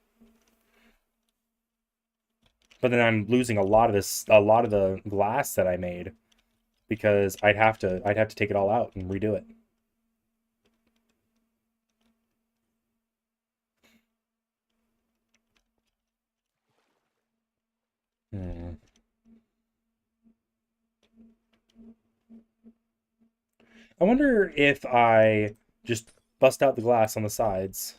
But then I'm losing a lot of the glass that I made because I'd have to take it all out and redo it. Hmm. I wonder if I just bust out the glass on the sides.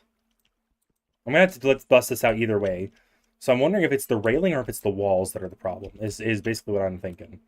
I'm gonna have to let's bust this out either way. So I'm wondering if it's the railing or if it's the walls that are the problem. Is basically what I'm thinking.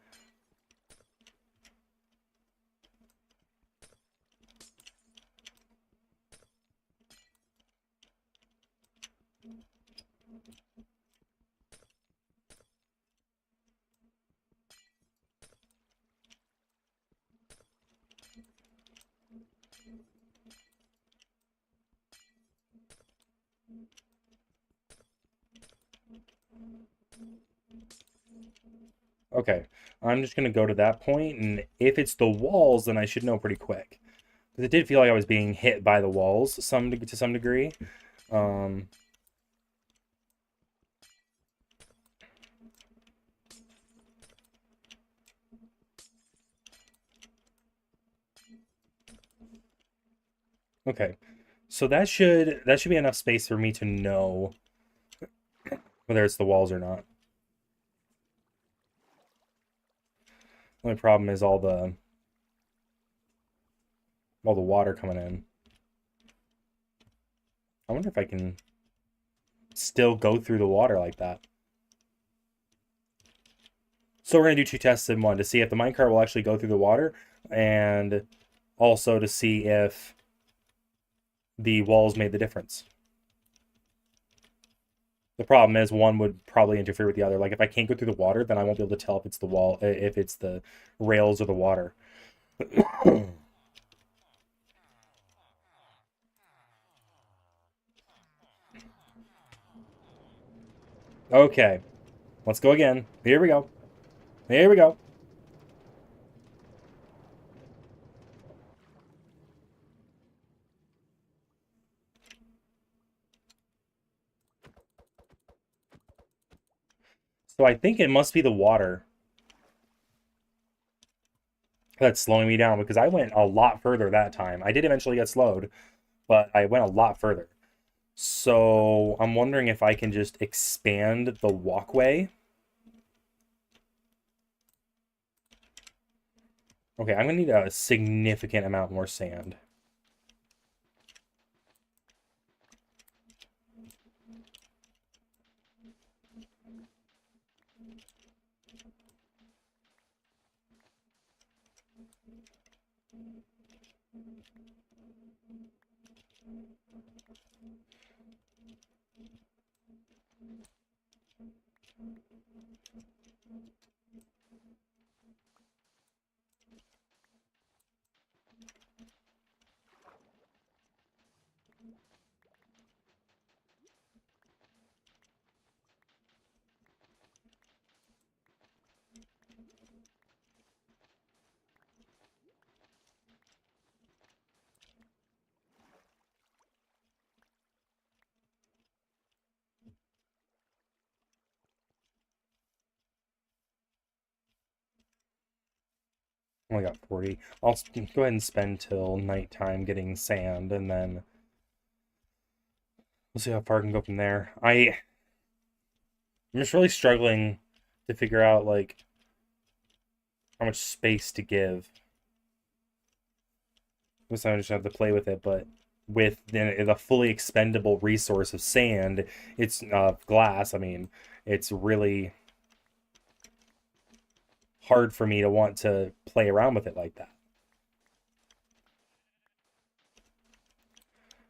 Okay, I'm just gonna go to that point, and if it's the walls, then I should know pretty quick. Because it did feel like I was being hit by the walls to some degree. Um, okay, so that should be enough space for me to know whether it's the walls or not. Only problem is all the all the water coming in. I wonder if I can still go through the water like that. So we're going to do 2 tests in one to see if the minecart will actually go through the water, and also to see if the walls made the difference. The problem is one would probably interfere with the other. Like if I can't go through the water, then I won't be able to tell if it's the wall, if it's the rails or the water. Okay, let's go again. Here we go. Here we go. So I think it must be the water that's slowing me down, because I went a lot further that time. I did eventually get slowed, but I went a lot further. So I'm wondering if I can just expand the walkway. Okay, I'm gonna need a significant amount more sand. Only got 40. I'll go ahead and spend till nighttime getting sand, and then we'll see how far I can go from there. I'm just really struggling to figure out like how much space to give. This time I just have to play with it, but with the fully expendable resource of sand, it's glass. I mean, it's really hard for me to want to play around with it like that.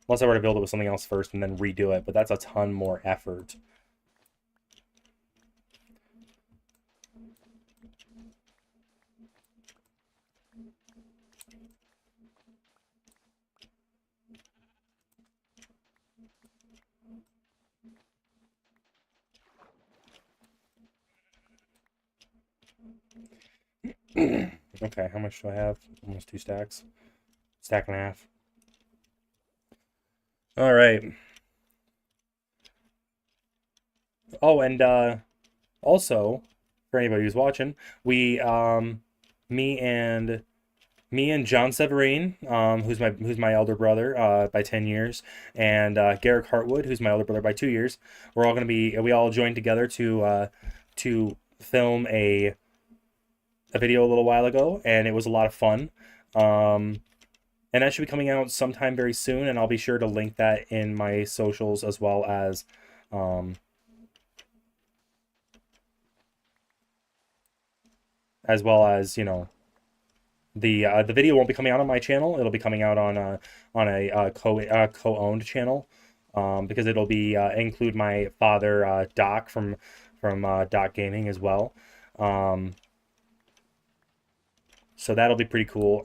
Unless I were to build it with something else first and then redo it, but that's a ton more effort. Okay, how much do I have? Almost 2 stacks. Stack and a half. All right. Oh, and also, for anybody who's watching, we me and John Severine, who's my elder brother by 10 years, and Garrick Hartwood, who's my elder brother by 2 years. We all joined together to film a video a little while ago, and it was a lot of fun. And that should be coming out sometime very soon, and I'll be sure to link that in my socials, um, as well as, you know, the video won't be coming out on my channel. It'll be coming out on a co-owned channel, because it'll be include my father, Doc from Doc Gaming as well. Um, so that'll be pretty cool.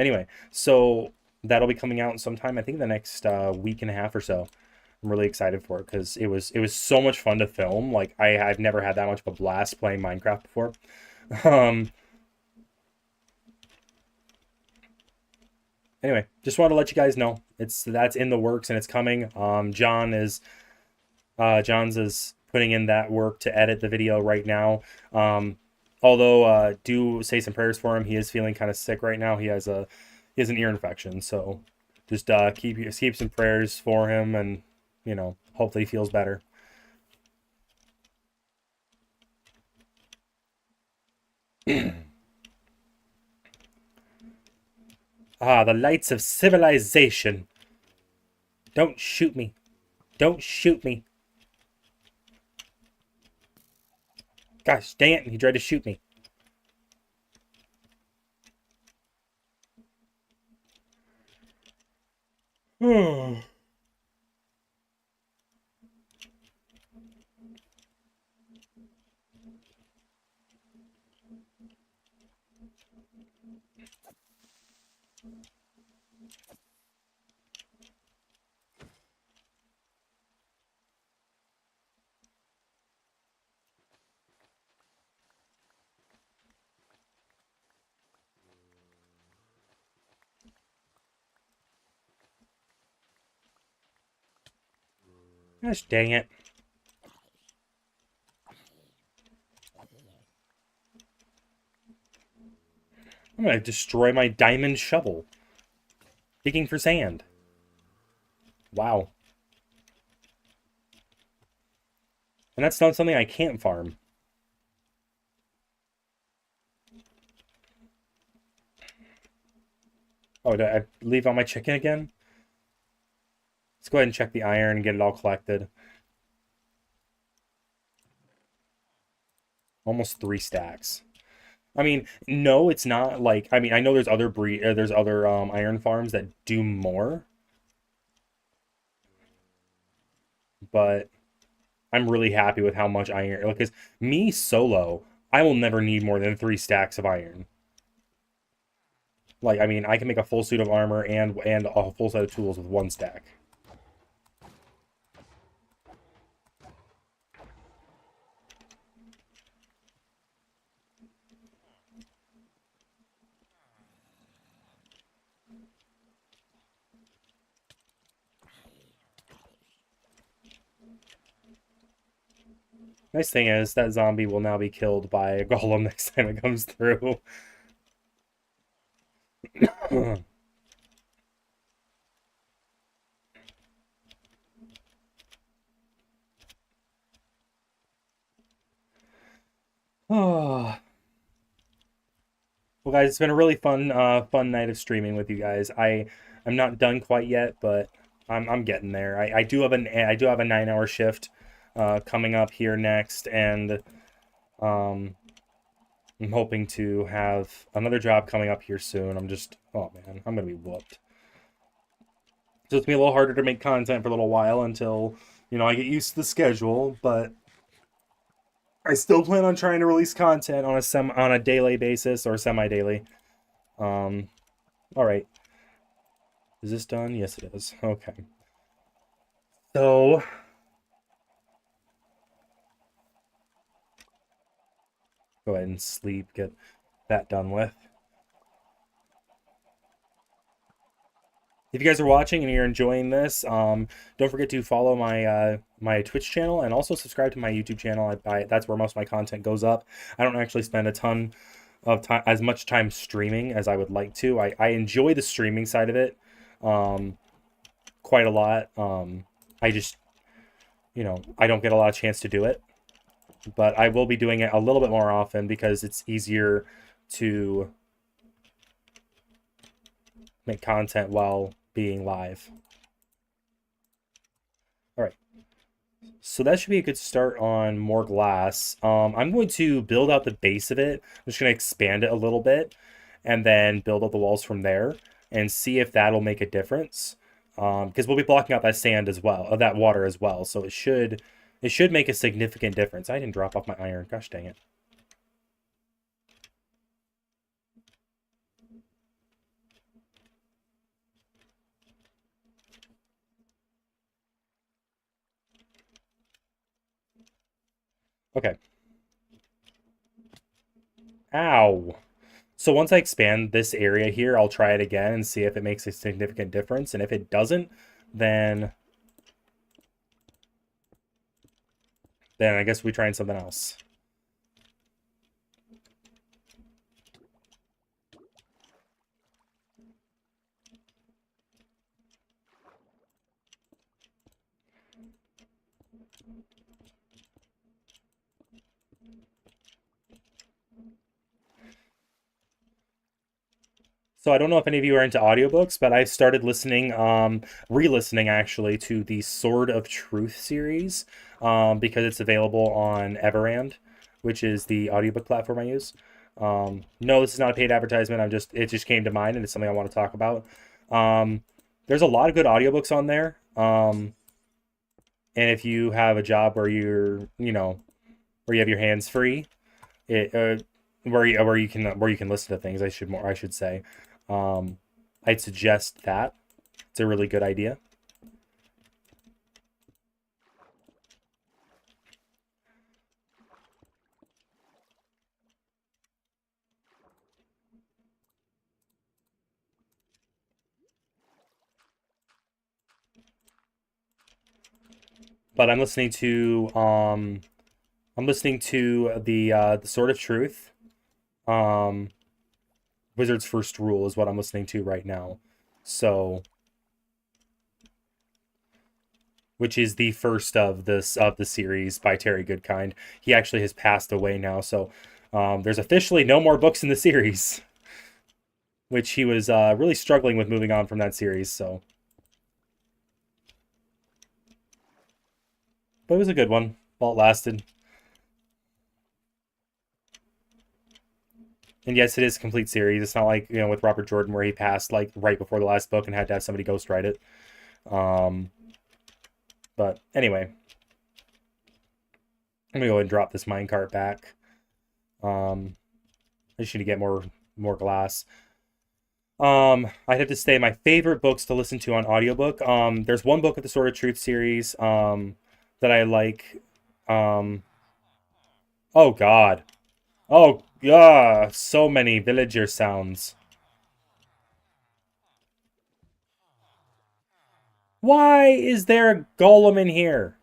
Anyway, so that'll be coming out sometime, I think, the next week and a half or so. I'm really excited for it because it was so much fun to film. Like I've never had that much of a blast playing Minecraft before. Um, anyway, just wanted to let you guys know that's in the works and it's coming. John's is putting in that work to edit the video right now. Although do say some prayers for him. He is feeling kind of sick right now. He has an ear infection, so just keep some prayers for him, and you know, hopefully he feels better. Ah, the lights of civilization. Don't shoot me. Don't shoot me. Gosh, dang it. He tried to shoot me. Gosh, dang it. I'm gonna destroy my diamond shovel. Digging for sand. Wow. And that's not something I can't farm. Oh, did I leave on my chicken again? Let's go ahead and check the iron and get it all collected. Almost 3 stacks. I mean, no, it's not like, I mean, I know there's other iron farms that do more, but I'm really happy with how much iron, because me solo, I will never need more than 3 stacks of iron. Like, I mean, I can make a full suit of armor and a full set of tools with 1 stack. Nice thing is that zombie will now be killed by a golem next time it comes through. Oh. Well, guys, it's been a really fun night of streaming with you guys. I'm not done quite yet, but I'm getting there. I do have a 9 hour shift coming up here next, and um, I'm hoping to have another job coming up here soon. Oh man, I'm gonna be whooped. So it's gonna be a little harder to make content for a little while until I get used to the schedule, but I still plan on trying to release content on a daily basis or semi-daily. Um, all right. Is this done? Yes, it is. Okay. So, go ahead and sleep, get that done with. If you guys are watching and you're enjoying this, don't forget to follow my Twitch channel and also subscribe to my YouTube channel. That's where most of my content goes up. I don't actually spend a ton of time, as much time streaming as I would like to. I enjoy the streaming side of it quite a lot. I just, I don't get a lot of chance to do it, but I will be doing it a little bit more often because it's easier to make content while being live. All right. So that should be a good start on more glass. I'm going to build out the base of it. I'm just going to expand it a little bit and then build up the walls from there and see if that'll make a difference. Because we'll be blocking out that sand as well, that water as well. So it should make a significant difference. I didn't drop off my iron. Gosh dang it. Okay. Ow. So once I expand this area here, I'll try it again and see if it makes a significant difference. And if it doesn't, then I guess we try something else. So I don't know if any of you are into audiobooks, but I've started listening, re-listening actually to the Sword of Truth series, because it's available on Everand, which is the audiobook platform I use. No, this is not a paid advertisement. It just came to mind and it's something I want to talk about. Um, there's a lot of good audiobooks on there. And if you have a job where where you have your hands free, it where you can listen to things. I should say, um, I'd suggest that it's a really good idea. But I'm listening to the Sword of Truth. Um, Wizard's First Rule is what I'm listening to right now. So, which is the first of the series by Terry Goodkind. He actually has passed away now, so there's officially no more books in the series, which he was really struggling with moving on from that series. So, but it was a good one while it lasted. And yes, it is a complete series. It's not like with Robert Jordan where he passed like right before the last book and had to have somebody ghostwrite it. Um, but anyway, I'm gonna go ahead and drop this minecart back. I just need to get more glass. I'd have to say my favorite books to listen to on audiobook. There's one book of the Sword of Truth series that I like. Um, oh God. Oh yeah, so many villager sounds. Why is there a golem in here?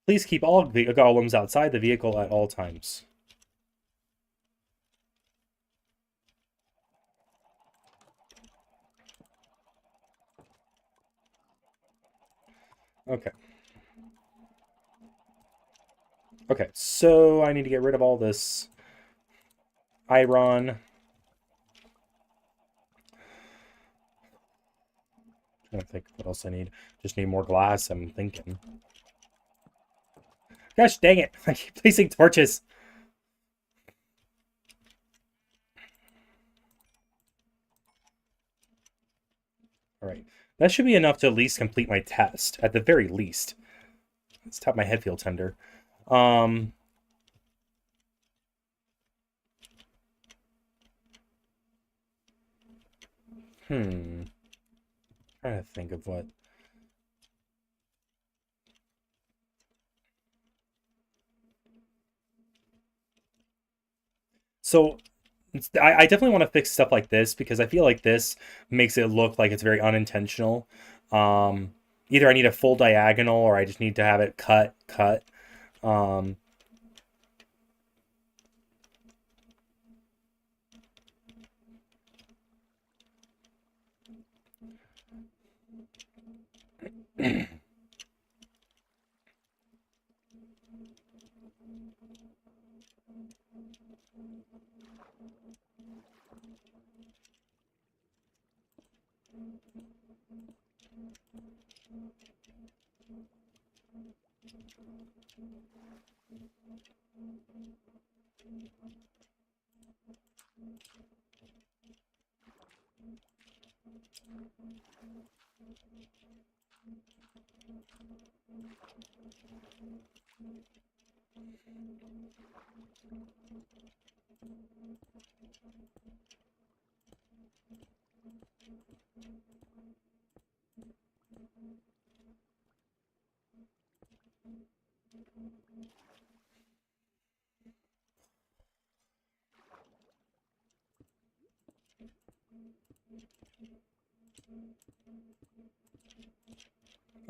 Please keep all golems outside the vehicle at all times. Okay. Okay, so I need to get rid of all this iron. Trying to think what else I need. Just need more glass, I'm thinking. Gosh dang it. I keep placing torches. Alright. That should be enough to at least complete my test. At the very least. Let's tap my head feel tender. Um... Hmm. Trying to think of what. So I definitely want to fix stuff like this because I feel like this makes it look like it's very unintentional. Um, Either I need a full diagonal or I just need to have it cut. Um,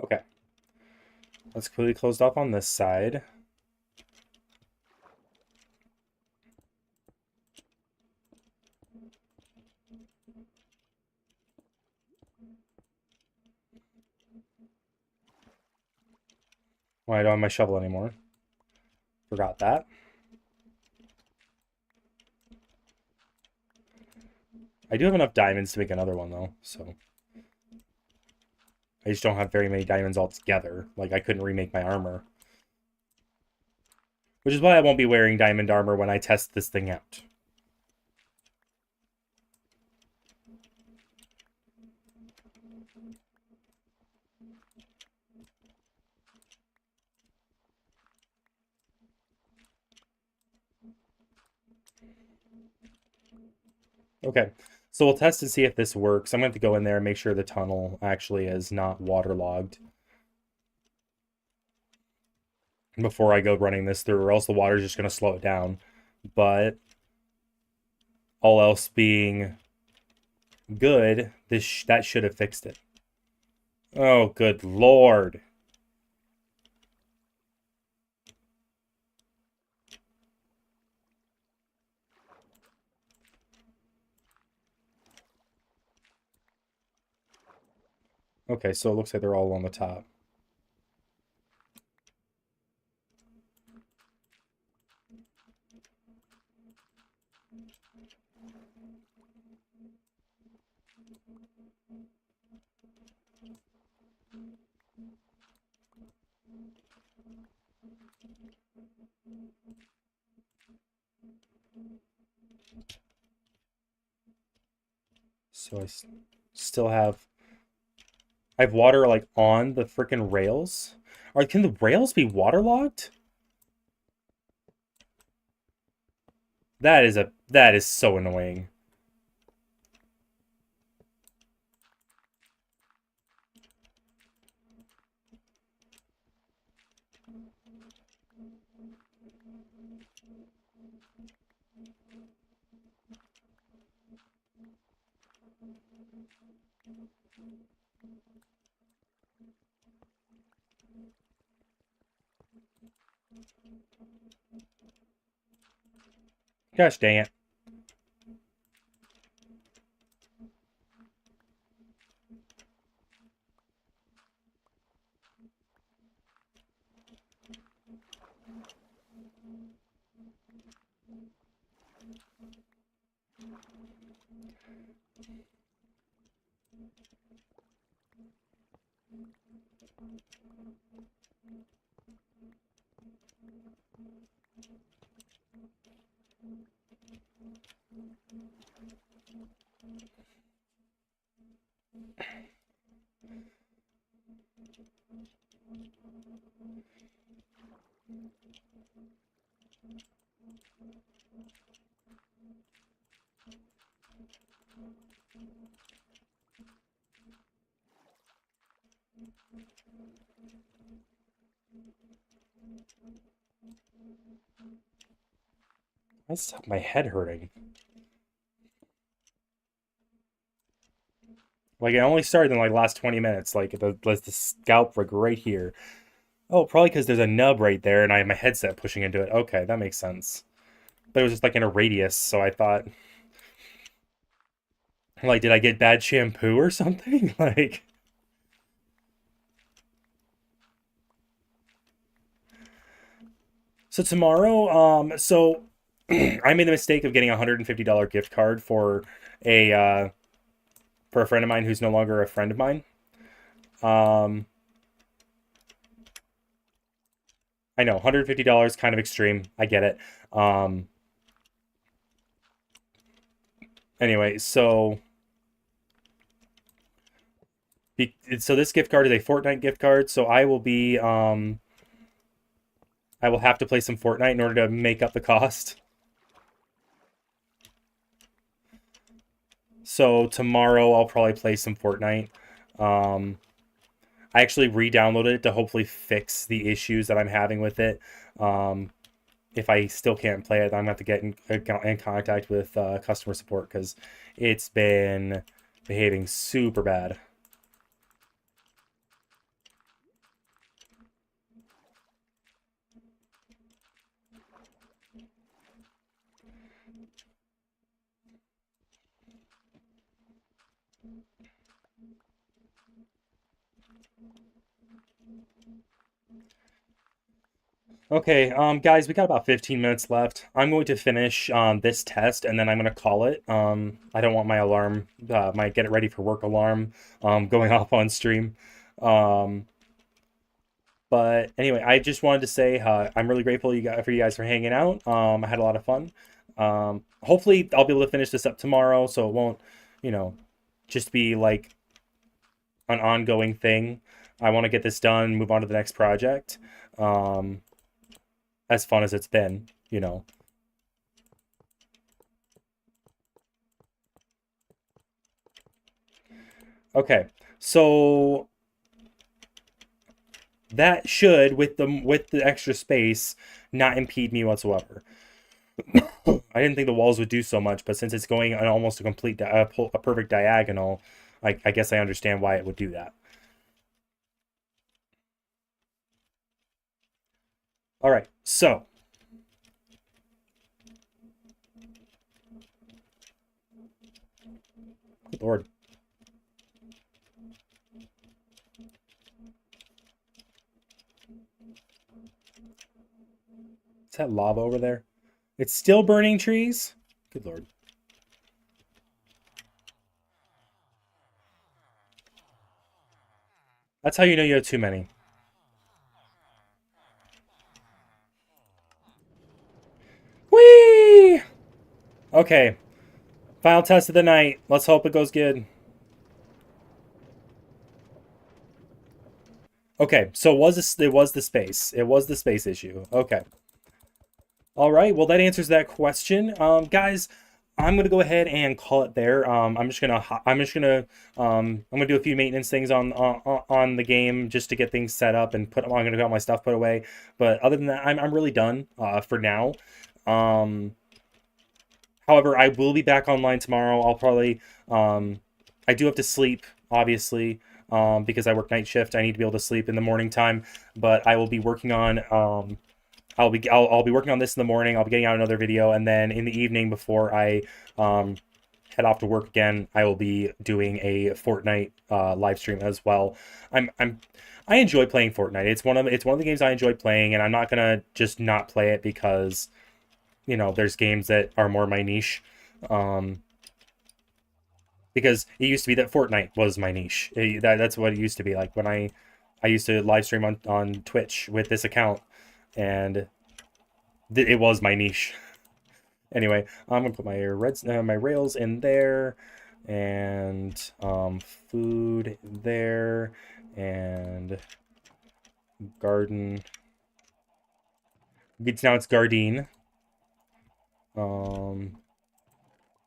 okay. Let's quickly close off on this side. Well, I don't have my shovel anymore. Forgot that. I do have enough diamonds to make another one, though, so... I just don't have very many diamonds altogether. Like, I couldn't remake my armor. Which is why I won't be wearing diamond armor when I test this thing out. Okay, so we'll test to see if this works. I'm going to have to go in there and make sure the tunnel actually is not waterlogged before I go running this through, or else the water's just going to slow it down. But all else being good, that should have fixed it. Oh, good lord. Okay, so it looks like they're all on the top. So still have... I have water, like, on the freaking rails? Or can the rails be waterlogged? That is so annoying. Gosh dang it. That's my head hurting. Like, it only started in, like, last 20 minutes. Like, the scalp, like, right here. Oh, probably because there's a nub right there, and I have my headset pushing into it. Okay, that makes sense. But it was just, like, in a radius, so I thought... Like, did I get bad shampoo or something? Like... So tomorrow, I made the mistake of getting a $150 gift card for a friend of mine who's no longer a friend of mine. Um, I know, $150 kind of extreme. I get it. Anyway, so this gift card is a Fortnite gift card, so I will have to play some Fortnite in order to make up the cost. So tomorrow I'll probably play some Fortnite. I actually re-downloaded it to hopefully fix the issues that I'm having with it. If I still can't play it, I'm gonna have to get in contact with customer support because it's been behaving super bad. Okay, guys, we got about 15 minutes left. I'm going to finish this test and then I'm going to call it. I don't want my alarm, my get it ready for work alarm, going off on stream. Um, but anyway, I just wanted to say I'm really grateful for you guys for hanging out. I had a lot of fun. Hopefully, I'll be able to finish this up tomorrow, so it won't, you know, just be like an ongoing thing. I want to get this done, move on to the next project. Um, as fun as it's been, you know. Okay, so that should, with the extra space, not impede me whatsoever. I didn't think the walls would do so much, but since it's going on almost a complete, a perfect diagonal, I guess I understand why it would do that. All right, so good Lord. Is that lava over there? It's still burning trees? Good Lord. That's how you know you have too many. Whee! Okay, final test of the night. Let's hope it goes good. Okay, so it was the space. It was the space issue. Okay. All right. Well, that answers that question. Guys, I'm gonna go ahead and call it there. I'm gonna do a few maintenance things on the game just to get things set up and I'm gonna get all my stuff put away. But other than that, I'm really done for now. Um, However, I will be back online tomorrow. I'll probably I do have to sleep, obviously, because I work night shift. I need to be able to sleep in the morning time, but I will be working on I'll be working on this in the morning. I'll be getting out another video, and then in the evening before I um, head off to work again, I will be doing a Fortnite live stream as well. I enjoy playing Fortnite. It's one of the games I enjoy playing, and I'm not gonna just not play it because there's games that are more my niche. Um, because it used to be that Fortnite was my niche. That's what it used to be like when I used to live stream on Twitch with this account, and it was my niche. Anyway, I'm gonna put my rails in there, and food there, and garden. Now it's Gardein. So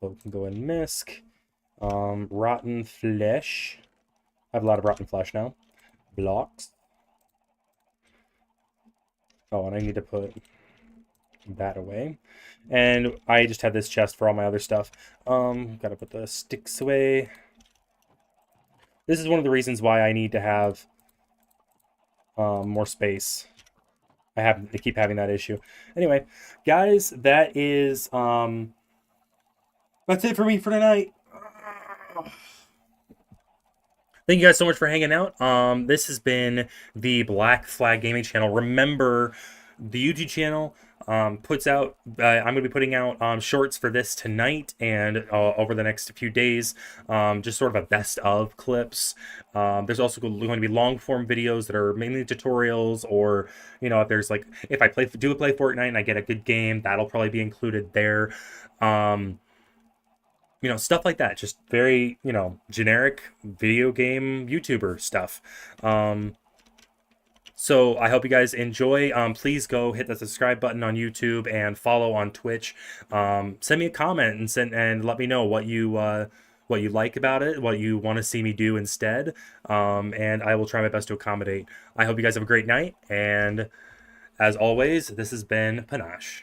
we can go in misc. Rotten flesh. I have a lot of rotten flesh now. Blocks. Oh, and I need to put that away. And I just have this chest for all my other stuff. Gotta put the sticks away. This is one of the reasons why I need to have more space. I keep having that issue. Anyway, guys, that's it for me for tonight. Thank you guys so much for hanging out. This has been the Black Flag Gaming channel. Remember, the YouTube channel puts out. I'm going to be putting out shorts for this tonight and over the next few days. Just sort of a best of clips. There's also going to be long form videos that are mainly tutorials, or if there's if I play Fortnite and I get a good game, that'll probably be included there. Stuff like that. Just very, generic video game YouTuber stuff. So I hope you guys enjoy. Please go hit the subscribe button on YouTube and follow on Twitch. Send me a comment and let me know what you like about it, what you want to see me do instead. And I will try my best to accommodate. I hope you guys have a great night. And as always, this has been Panache.